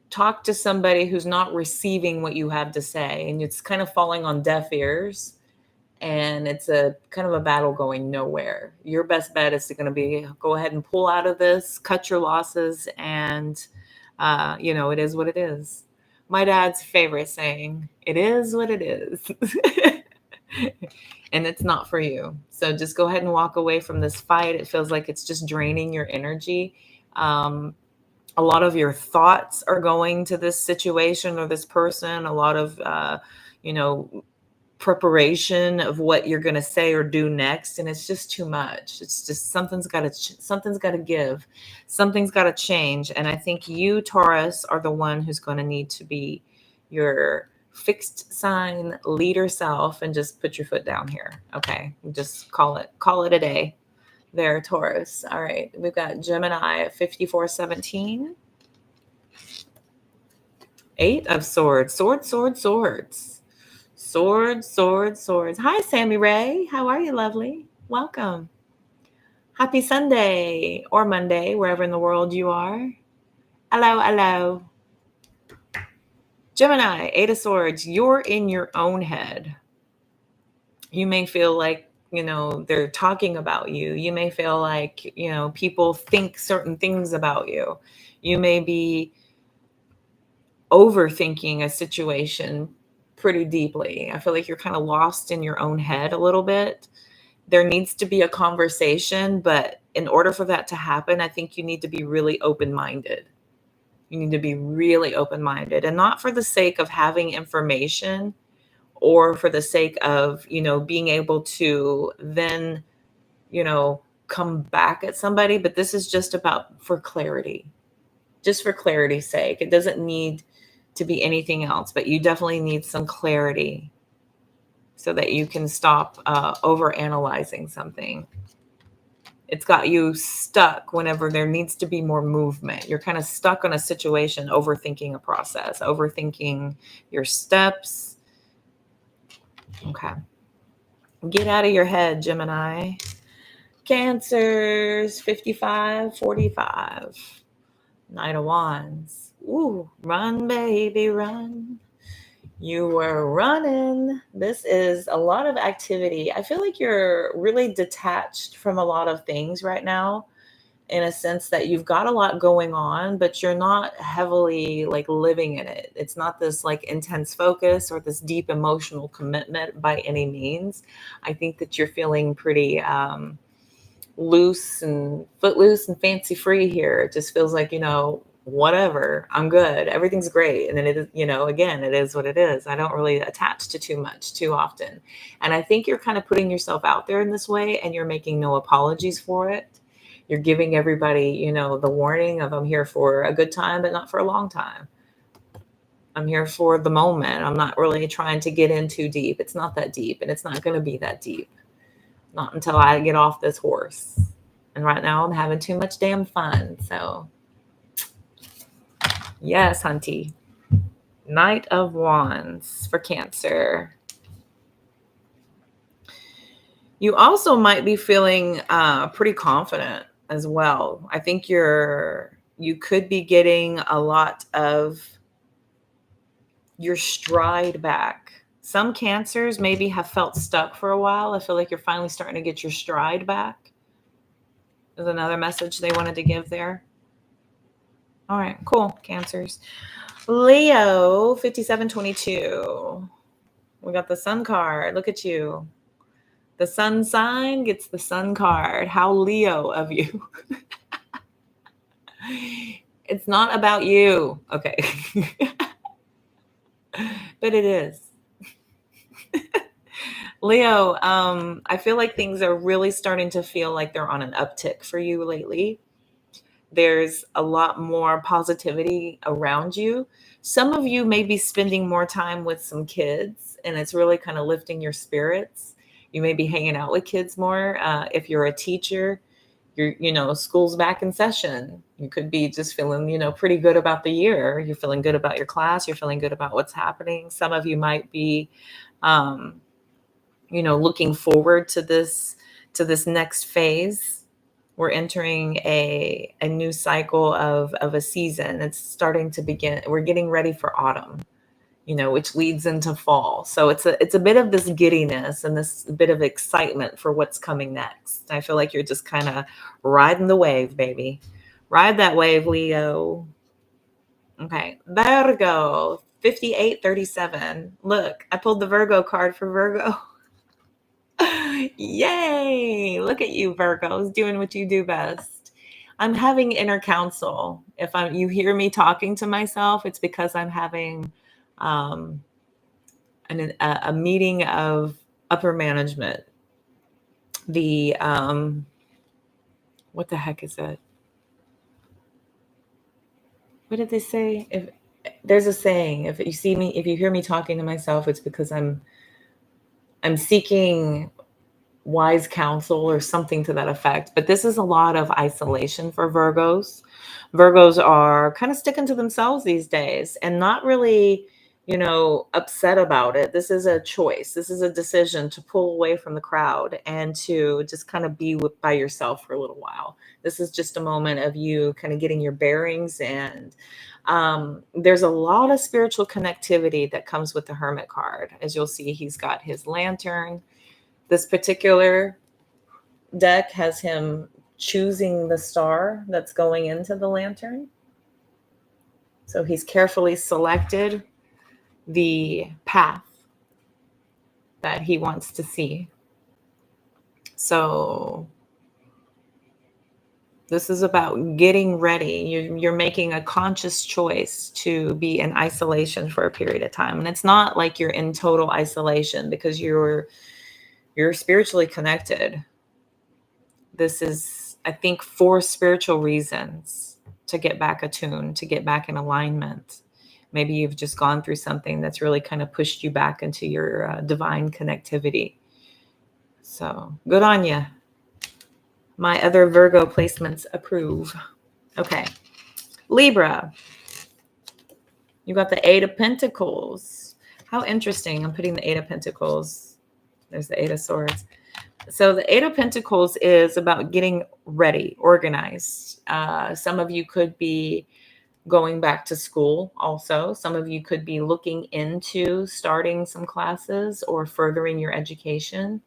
talk to somebody who's not receiving what you have to say, and it's kind of falling on deaf ears, and it's a kind of a battle going nowhere. Your best bet is going to be go ahead and pull out of this, cut your losses, and it is what it is. My dad's favorite saying, it is what it is. And it's not for you. So just go ahead and walk away from this fight. It feels like it's just draining your energy. A lot of your thoughts are going to this situation or this person. A lot of, preparation of what you're going to say or do next. And it's just too much. It's just something's got to give. Something's got to change. And I think you, Taurus, are the one who's going to need to be your fixed sign leader self and just put your foot down here. Okay. Just call it a day. There, Taurus. All right. We've got Gemini at 5417. 8 of Swords. Swords. Hi, Sammy Ray. How are you, lovely? Welcome. Happy Sunday or Monday, wherever in the world you are. Hello. Gemini, 8 of Swords. You're in your own head. You may feel like, they're talking about you. You may feel like, people think certain things about you. You may be overthinking a situation pretty deeply. I feel like you're kind of lost in your own head a little bit. There needs to be a conversation, but in order for that to happen, I think you need to be really open-minded. You need to be really open-minded, and not for the sake of having information or for the sake of, being able to then, come back at somebody, but this is just about for clarity. Just for clarity's sake. It doesn't need to be anything else, but you definitely need some clarity so that you can stop over analyzing something. It's got you stuck whenever there needs to be more movement. You're kind of stuck on a situation, overthinking a process, overthinking your steps. Okay. Get out of your head, Gemini. Cancers, 55, 45. Knight of Wands. Ooh, run, baby, run. You were running. This is a lot of activity. I feel like you're really detached from a lot of things right now, in a sense that you've got a lot going on, but you're not heavily like living in it. It's not this like intense focus or this deep emotional commitment by any means. I think that you're feeling pretty loose and footloose and fancy free here. It just feels like, whatever, I'm good. Everything's great. And then it is, again, it is what it is. I don't really attach to too much too often. And I think you're kind of putting yourself out there in this way, and you're making no apologies for it. You're giving everybody, the warning of, I'm here for a good time, but not for a long time. I'm here for the moment. I'm not really trying to get in too deep. It's not that deep, and it's not going to be that deep. Not until I get off this horse. And right now I'm having too much damn fun. So yes, hunty. Knight of Wands for Cancer. You also might be feeling pretty confident as well. I think you could be getting a lot of your stride back. Some Cancers maybe have felt stuck for a while. I feel like you're finally starting to get your stride back. There's another message they wanted to give there. All right, cool, Cancers. Leo, 5722. We got the sun card. Look at you. The sun sign gets the sun card. How Leo of you. It's not about you. Okay. But it is. Leo, I feel like things are really starting to feel like they're on an uptick for you lately. There's a lot more positivity around you. Some of you may be spending more time with some kids, and it's really kind of lifting your spirits. You may be hanging out with kids more. If you're a teacher, school's back in session. You could be just feeling, pretty good about the year. You're feeling good about your class. You're feeling good about what's happening. Some of you might be, looking forward to this next phase. We're entering a new cycle of a season. It's starting to begin. We're getting ready for autumn, which leads into fall. So it's a bit of this giddiness and this bit of excitement for what's coming next. I feel like you're just kind of riding the wave, baby. Ride that wave, Leo. Okay, Virgo, 5837. Look, I pulled the Virgo card for Virgo. Yay! Look at you, Virgos, doing what you do best. I'm having inner counsel. If you hear me talking to myself, it's because I'm having a meeting of upper management. The what the heck is it? What did they say? If there's a saying, if you hear me talking to myself, it's because I'm seeking wise counsel or something to that effect. But this is a lot of isolation for Virgos. Virgos are kind of sticking to themselves these days and not really, upset about it. This is a choice. This is a decision to pull away from the crowd and to just kind of be by yourself for a little while. This is just a moment of you kind of getting your bearings. And there's a lot of spiritual connectivity that comes with the Hermit card. As you'll see, he's got his lantern. This particular deck has him choosing the star that's going into the lantern. So he's carefully selected the path that he wants to see. So this is about getting ready. You're making a conscious choice to be in isolation for a period of time. And it's not like you're in total isolation because you're spiritually connected. This is, I think, for spiritual reasons, to get back attuned, to get back in alignment. Maybe you've just gone through something that's really kind of pushed you back into your divine connectivity. So good on you. My other Virgo placements approve. Okay. Libra. You got the Eight of Pentacles. How interesting. I'm putting the Eight of Pentacles. There's the Eight of Swords. So the Eight of Pentacles is about getting ready, organized. Some of you could be going back to school also. Some of you could be looking into starting some classes or furthering your education.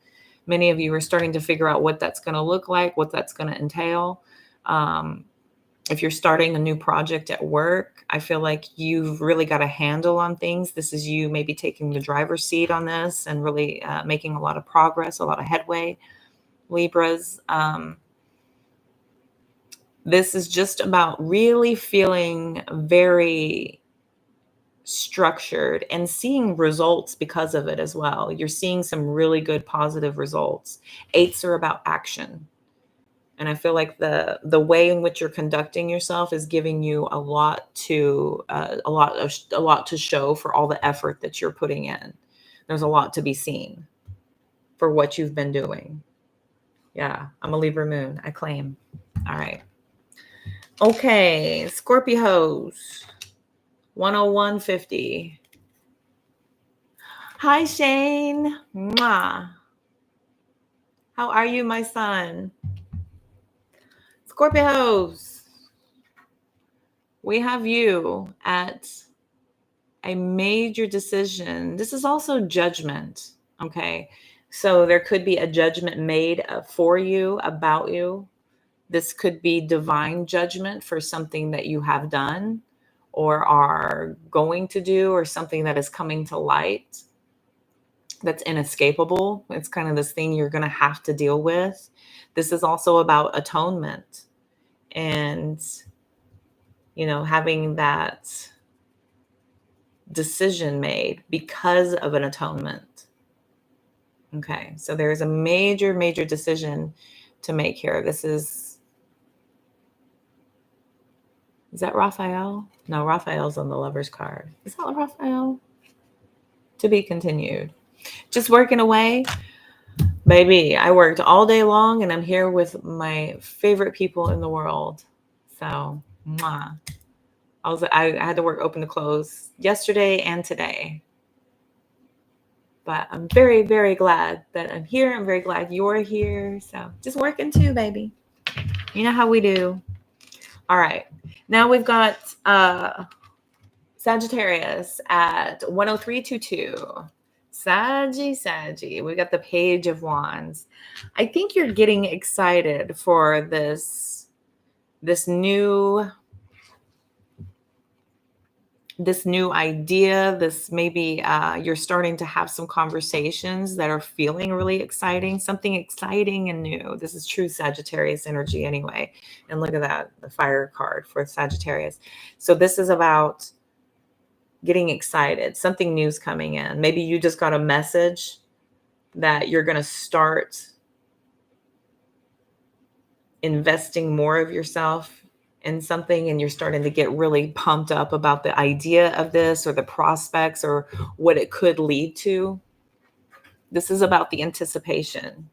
Many of you are starting to figure out what that's going to look like, what that's going to entail. If you're starting a new project at work, I feel like you've really got a handle on things. This is you maybe taking the driver's seat on this and really making a lot of progress, a lot of headway, Libras. This is just about really feeling very structured and seeing results because of it as well. You're seeing some really good positive results. Eights are about action. And I feel like the way in which you're conducting yourself is giving you a lot to show for all the effort that you're putting in. There's a lot to be seen for what you've been doing. Yeah, I'm a Libra moon. I claim. All right. Okay, Scorpios. 10150. Hi, Shane. Mwah. How are you, my son? Scorpios. We have you at a major decision. This is also judgment. Okay. So there could be a judgment made for you, about you. This could be divine judgment for something that you have done or are going to do, or something that is coming to light that's inescapable. It's kind of this thing you're going to have to deal with. This is also about atonement and, having that decision made because of an atonement. Okay. So there's a major, major decision to make here. Is that Raphael? No, Raphael's on the Lover's card. Is that Raphael? To be continued. Just working away. Baby, I worked all day long and I'm here with my favorite people in the world. So, mwah. I had to work open to close yesterday and today. But I'm very, very glad that I'm here. I'm very glad you're here. So just working too, baby. You know how we do. All right. Now we've got Sagittarius at 10322. Saggy. We got the Page of Wands. I think you're getting excited for this new idea. This maybe you're starting to have some conversations that are feeling really exciting, something exciting and new. This is true Sagittarius energy anyway. And look at that, the fire card for Sagittarius. So this is about getting excited. Something new's coming in. Maybe you just got a message that you're going to start investing more of yourself in something, and you're starting to get really pumped up about the idea of this or the prospects or what it could lead to. This is about the anticipation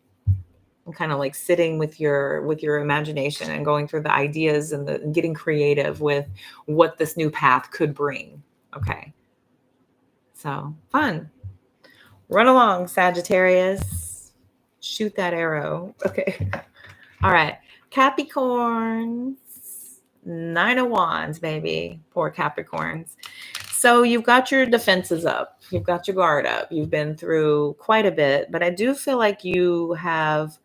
and kind of like sitting with your imagination and going through the ideas and getting creative with what this new path could bring. Okay. So fun. Run along, Sagittarius. Shoot that arrow. Okay. All right. Capricorns. 9 of Wands, baby. Poor Capricorns. So you've got your defenses up. You've got your guard up. You've been through quite a bit, but I do feel like you have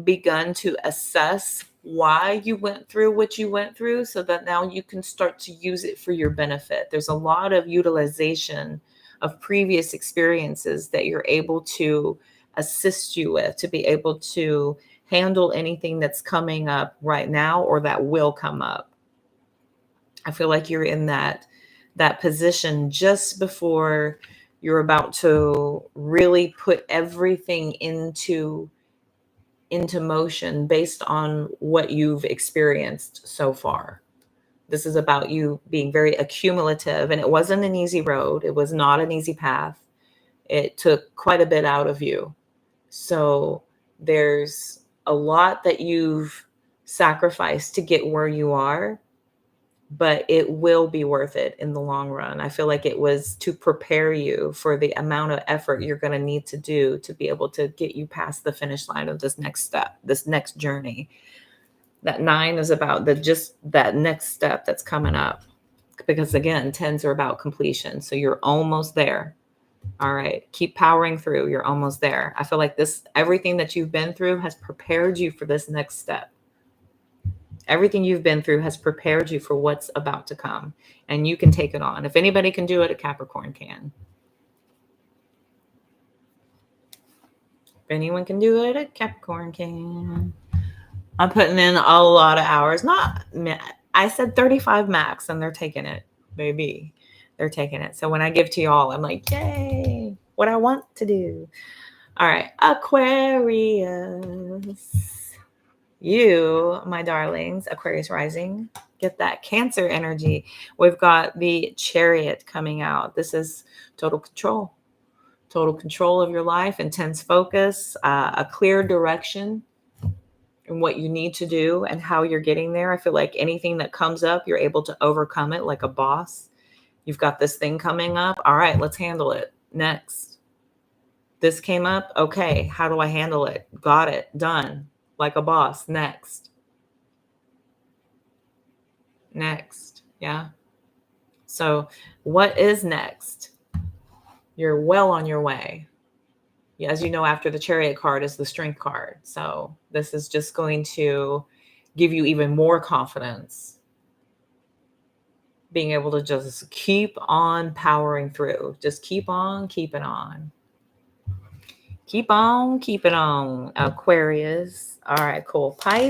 begun to assess why you went through what you went through so that now you can start to use it for your benefit. There's a lot of utilization of previous experiences that you're able to assist you with, to be able to handle anything that's coming up right now or that will come up. I feel like you're in that position just before you're about to really put everything into motion based on what you've experienced so far. This is about you being very accumulative, and it wasn't an easy road. It was not an easy path. It took quite a bit out of you. So there's a lot that you've sacrificed to get where you are, but it will be worth it in the long run. I feel like it was to prepare you for the amount of effort you're going to need to do to be able to get you past the finish line of this next step, this next journey. That 9 is about just that next step that's coming up, because again, 10s are about completion. So you're almost there. All right. Keep powering through. You're almost there. I feel like everything that you've been through has prepared you for this next step. Everything you've been through has prepared you for what's about to come, and you can take it on. If anybody can do it, a Capricorn can. If anyone can do it, a Capricorn can. I'm putting in a lot of hours. I said 35 max, and they're taking it, baby. They're taking it. So when I give to y'all, I'm like, yay, what I want to do. All right, Aquarius. You, my darlings, Aquarius rising, get that Cancer energy. We've got the Chariot coming out. This is total control of your life, intense focus, a clear direction in what you need to do and how you're getting there. I feel like anything that comes up, you're able to overcome it like a boss. You've got this thing coming up. All right, let's handle it. Next. This came up. Okay, how do I handle it? Got it. Done. Like a boss. Next. Yeah. So what is next? You're well on your way. As you know, after the Chariot card is the Strength card. So this is just going to give you even more confidence. Being able to just keep on powering through. Just keep on keeping on. Keep on keeping on, Aquarius. All right, cool. Pisces,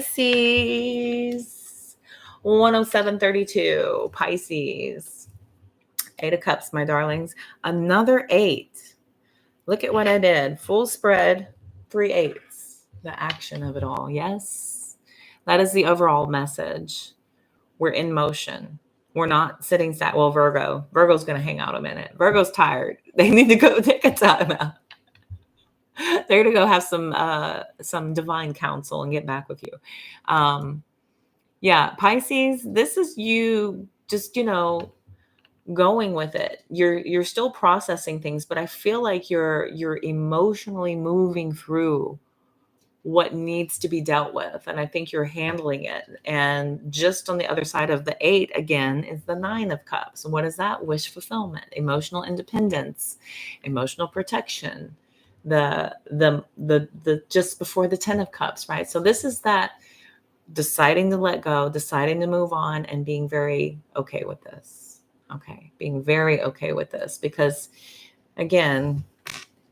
10732. Pisces, 8 of Cups, my darlings. Another 8. Look at what I did. Full spread, 3 8s. The action of it all. Yes, that is the overall message. We're in motion. We're not sitting sat. Well, Virgo's going to hang out a minute. Virgo's tired. They need to go take a time out. They're going to go have some divine counsel and get back with you. Yeah, Pisces, this is you just, going with it. You're still processing things, but I feel like you're emotionally moving through what needs to be dealt with. And I think you're handling it. And just on the other side of the 8, again, is the 9 of Cups. What is that? Wish fulfillment, emotional independence, emotional protection, the just before the 10 of Cups, right? So this is that deciding to let go, deciding to move on, and being very okay with this. Okay. Being very okay with this, because again,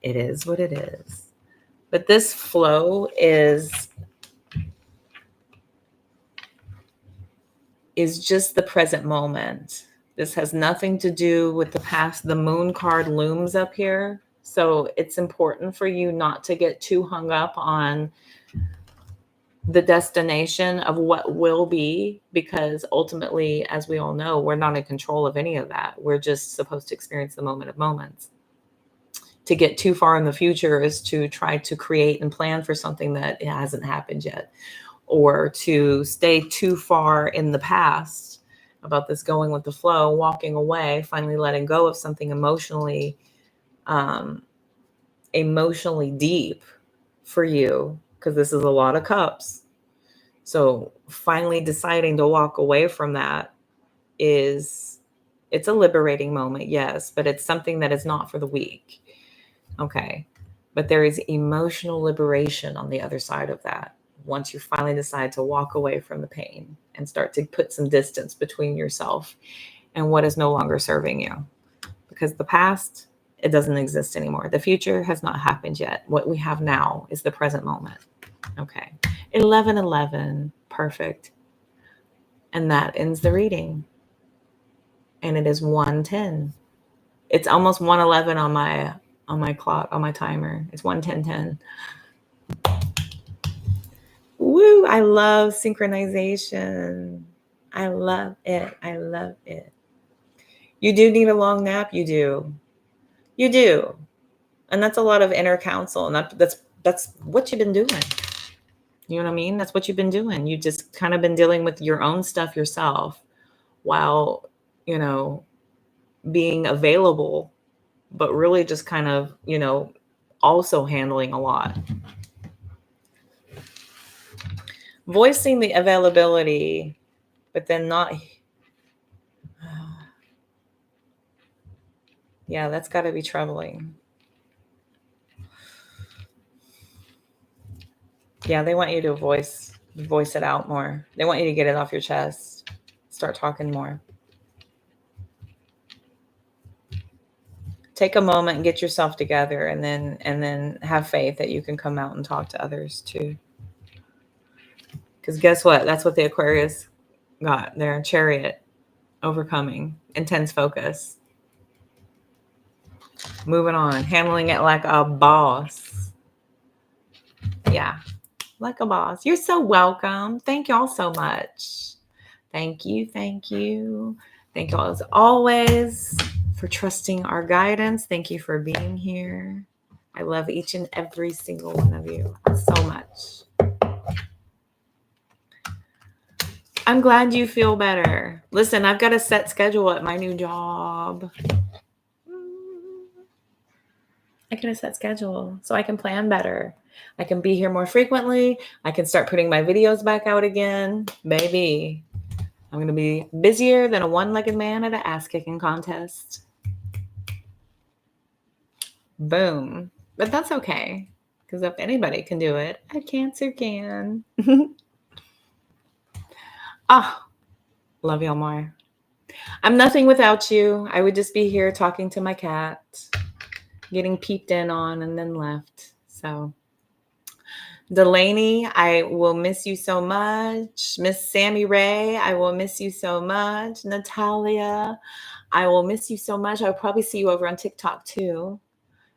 it is what it is. But this flow is just the present moment. This has nothing to do with the past. The Moon card looms up here. So it's important for you not to get too hung up on the destination of what will be, because ultimately, as we all know, we're not in control of any of that. We're just supposed to experience the moment of moments. To get too far in the future is to try to create and plan for something that hasn't happened yet, or to stay too far in the past about this going with the flow, walking away, finally letting go of something emotionally deep for you, because this is a lot of cups. So finally deciding to walk away from that it's a liberating moment, yes, but it's something that is not for the weak. Okay. But there is emotional liberation on the other side of that. once you finally decide to walk away from the pain and start to put some distance between yourself and what is no longer serving you. Because the past, it doesn't exist anymore. The future has not happened yet. What we have now is the present moment. Okay. 11:11. Perfect. And that ends the reading. And it is 1:10. It's almost 1:11 on my clock, on my timer. It's 1:10:10. Woo! I love synchronization. I love it. I love it. You do need a long nap. You do. You do. And that's a lot of inner counsel. And that's what you've been doing. You know what I mean? That's what you've been doing. You just kind of been dealing with your own stuff yourself while, being available, but really just kind of, also handling a lot. Voicing the availability, but then not. Yeah, that's got to be troubling. Yeah, they want you to voice it out more. They want you to get it off your chest. Start talking more. Take a moment and get yourself together, and then have faith that you can come out and talk to others too. Because guess what? That's what the Aquarius got. Their Chariot, overcoming, intense focus. Moving on, handling it like a boss. Yeah, like a boss. You're so welcome. Thank y'all so much. Thank you. Thank you. Thank y'all as always for trusting our guidance. Thank you for being here. I love each and every single one of you so much. I'm glad you feel better. Listen, I've got a set schedule at my new job. I got a set schedule so I can plan better. I can be here more frequently. I can start putting my videos back out again. Baby, I'm going to be busier than a one-legged man at an ass-kicking contest. Boom. But that's okay, because if anybody can do it, a Cancer can. Love y'all more. I'm nothing without you. I would just be here talking to my cat, getting peeped in on and then left. So Delaney, I will miss you so much. Miss Sammy Ray, I will miss you so much. Natalia, I will miss you so much. I'll probably see you over on TikTok too.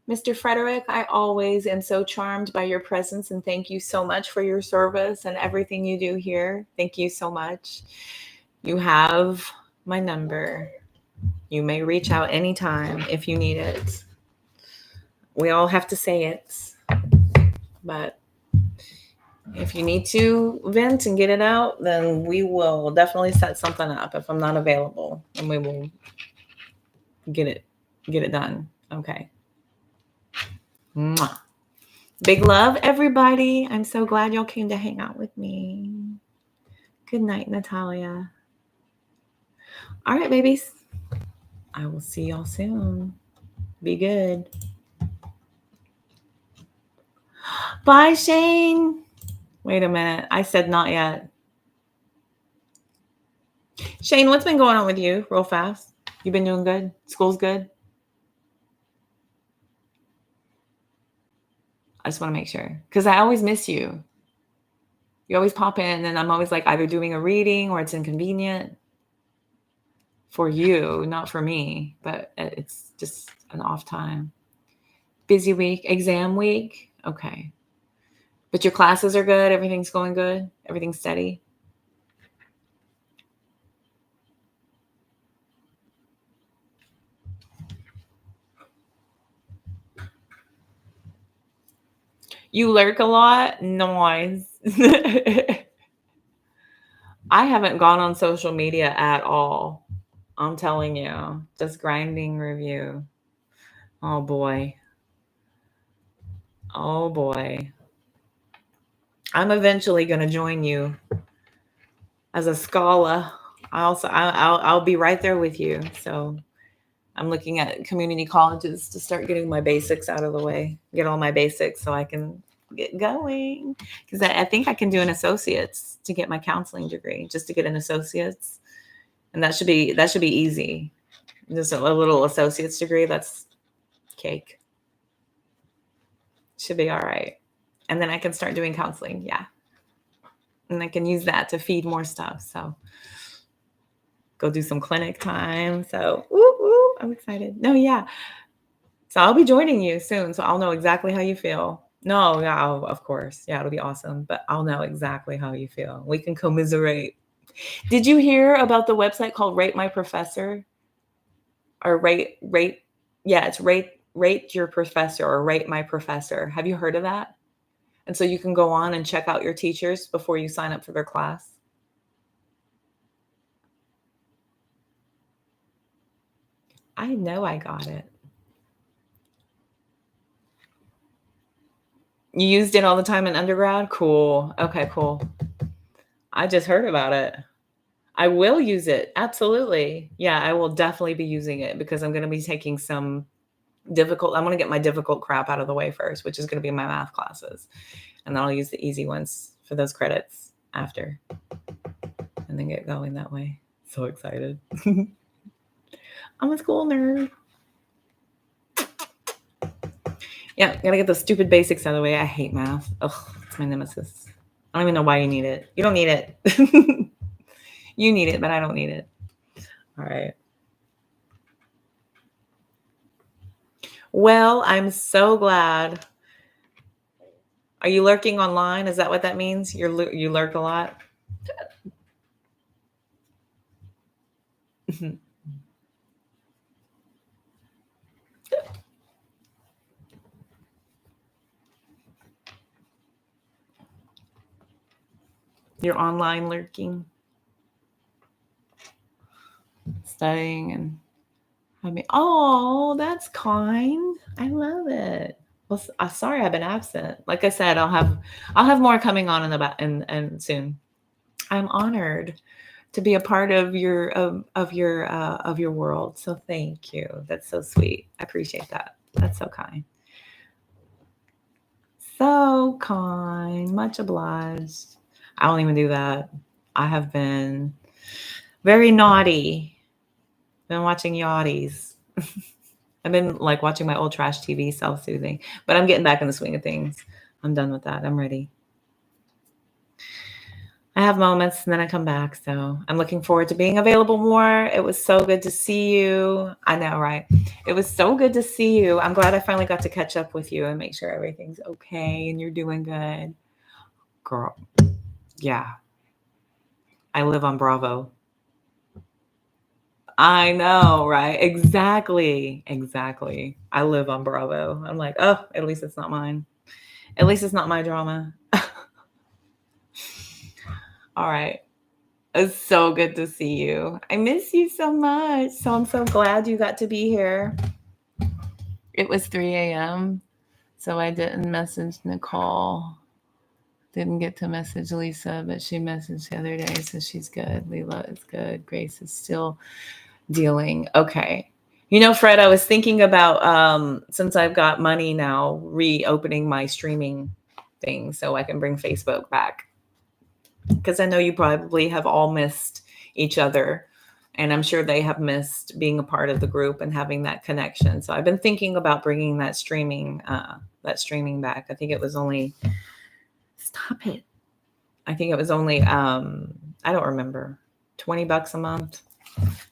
Mr. Frederick, I always am so charmed by your presence, and thank you so much for your service and everything you do here. Thank you so much. You have my number. You may reach out anytime if you need it. We all have to say it, but if you need to vent and get it out, then we will definitely set something up if I'm not available, and we will get it done. Okay. Mwah. Big love, everybody. I'm so glad y'all came to hang out with me. Good night, Natalia. All right, babies. I will see y'all soon. Be good. Bye, Shane. Wait a minute. I said not yet. Shane, what's been going on with you real fast? You been doing good? School's good? I just want to make sure, because I always miss you. You always pop in, and I'm always like either doing a reading or it's inconvenient for you, not for me, but it's just an off time. Busy week, exam week. Okay. But your classes are good. Everything's going good. Everything's steady. You lurk a lot? Nice. I haven't gone on social media at all. I'm telling you. Just grinding review. Oh, boy. Oh, boy. I'm eventually going to join you as a scholar. I'll be right there with you. So I'm looking at community colleges to start getting my basics out of the way. Get all my basics so I can get going. Because I think I can do an associate's to get my counseling degree, just to get an associate's. And that should be easy. Just a little associate's degree, that's cake. Should be all right. And then I can start doing counseling. Yeah. And I can use that to feed more stuff. So go do some clinic time. So I'm excited. No, yeah. So I'll be joining you soon. So I'll know exactly how you feel. No, yeah, of course. Yeah, it'll be awesome. But I'll know exactly how you feel. We can commiserate. Did you hear about the website called Rate My Professor? Or rate? Yeah, it's rate your professor or Rate My Professor. Have you heard of that? And so you can go on and check out your teachers before you sign up for their class. I know I got it. You used it all the time in undergrad? Cool. Okay, cool. I just heard about it. I will use it. Absolutely. Yeah, I will definitely be using it because I'm going to be taking some difficult. I'm going to get my difficult crap out of the way first, which is going to be my math classes. And then I'll use the easy ones for those credits after. And then get going that way. So excited. I'm a school nerd. Yeah, gotta get those stupid basics out of the way. I hate math. Ugh, it's my nemesis. I don't even know why you need it. You don't need it. You need it, but I don't need it. All right. Well, I'm so glad. Are you lurking online? Is that what that means? You lurk a lot? You're online lurking, studying, and I mean, oh, that's kind. I love it. Well, sorry I've been absent. Like I said, I'll have more coming on and soon. I'm honored to be a part of your world. So thank you. That's so sweet. I appreciate that. That's so kind. So kind. Much obliged. I don't even do that. I have been very naughty. Been watching yachties. I've been like watching my old trash TV, self-soothing. But I'm getting back in the swing of things. I'm done with that. I'm ready. I have moments and then I come back. So I'm looking forward to being available more. It was so good to see you. I know, right? It was so good to see you. I'm glad I finally got to catch up with you and make sure everything's okay and you're doing good. Girl, yeah. I live on Bravo. I know, right? Exactly. I live on Bravo. I'm like, oh, at least it's not mine. At least it's not my drama. All right. It's so good to see you. I miss you so much. So I'm so glad you got to be here. It was 3 a.m. So I didn't message Nicole. Didn't get to message Lisa, but she messaged the other day. So she's good. Leela is good. Grace is still dealing. Okay. You know, Fred, I was thinking about since I've got money now, reopening my streaming thing so I can bring Facebook back. Because I know you probably have all missed each other. And I'm sure they have missed being a part of the group and having that connection. So I've been thinking about bringing that streaming back. I think it was only, stop it. I think it was only, I don't remember, $20 a month.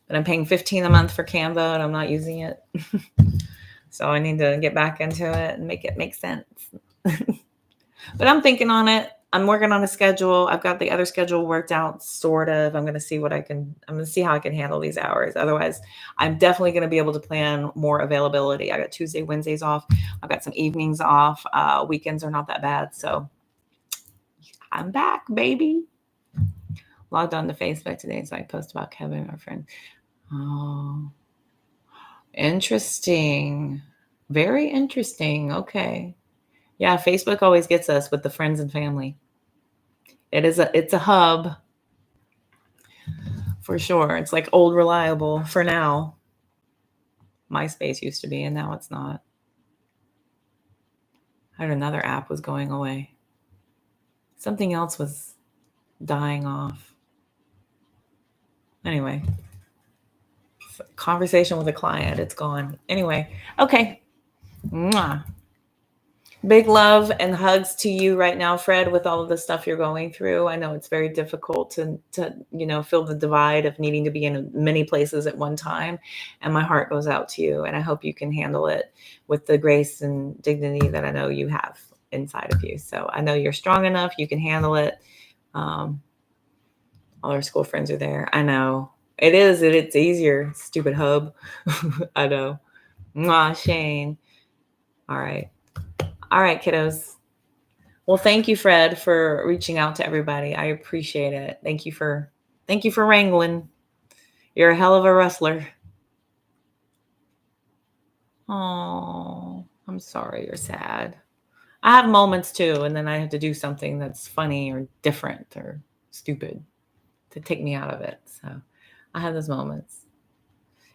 But I'm paying $15 a month for Canva and I'm not using it. So I need to get back into it and make it make sense. But I'm thinking on it. I'm working on a schedule. I've got the other schedule worked out, sort of. I'm going to see how I can handle these hours. Otherwise, I'm definitely going to be able to plan more availability. I got Tuesday, Wednesdays off. I've got some evenings off. Weekends are not that bad. So I'm back, baby. Logged on to Facebook today, so I post about Kevin, our friend. Oh, interesting. Very interesting. Okay. Yeah, Facebook always gets us with the friends and family. It's a hub for sure. It's like old reliable for now. MySpace used to be, and now it's not. I heard another app was going away. Something else was dying off. Anyway, conversation with a client. It's gone. Anyway, okay. Mwah. Big love and hugs to you right now, Fred, with all of the stuff you're going through. I know it's very difficult to feel the divide of needing to be in many places at one time. And my heart goes out to you. And I hope you can handle it with the grace and dignity that I know you have inside of you. So I know you're strong enough. You can handle it. All our school friends are there. I know. It is. It's easier. Stupid hub. I know. Mwah, Shane. All right. All right, kiddos. Well, thank you, Fred, for reaching out to everybody. I appreciate it. Thank you for wrangling. You're a hell of a wrestler. Oh, I'm sorry you're sad. I have moments too, and then I have to do something that's funny or different or stupid to take me out of it. So I have those moments.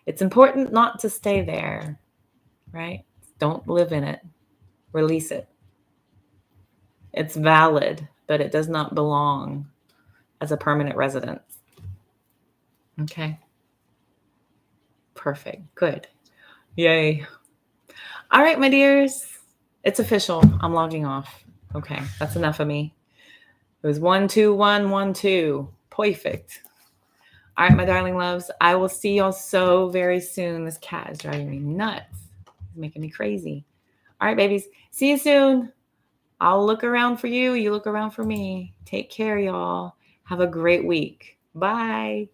It's important not to stay there, right? Don't live in it. Release it. It's valid, but it does not belong as a permanent residence. Okay. Perfect. Good. Yay. All right, my dears. It's official. I'm logging off. Okay. That's enough of me. It was 1, 2, 1, 1, 2. Perfect. All right, my darling loves. I will see y'all so very soon. This cat is driving me nuts. It's making me crazy. All right, babies. See you soon. I'll look around for you. You look around for me. Take care, y'all. Have a great week. Bye.